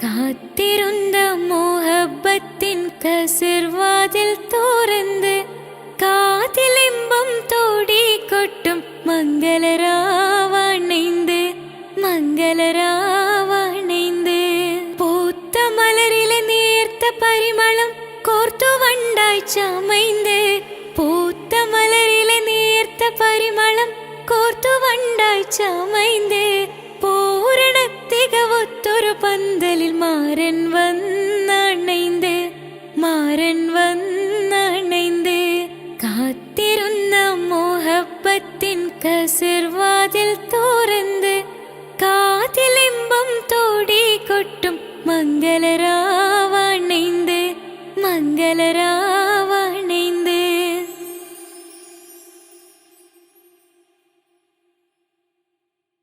കാത്തിരുന്ന മോഹബത്തിൻ കസിർവാതിൽ തുറന്ന് കാതിലിമ്പം തോടിക്കൊട്ടും മംഗളരാവണൈந்து മംഗളരാവണൈந்து പൂത്ത മലരിലെ നേർത്ത പരിമളം കോർത്തു വണ്ടായി ചമൈந்து പൂത്ത മലരിലെ നേർത്ത പരിമളം കോർത്തു വണ്ടായി ചമൈந்து പൂരണ തികവൊത്തൊരു പന്തലിൽ മാരൻ വന്നണൈந்து മാരൻ വന്നണൈந்து കാത്തിരുന്ന മോഹബത്തിൻ കസിർവാതിൽ തുറന്ന് കാതിലിമ്പം തോടിക്കൊട്ടും മംഗളരാവണൈந்து മംഗളരാവണൈந்து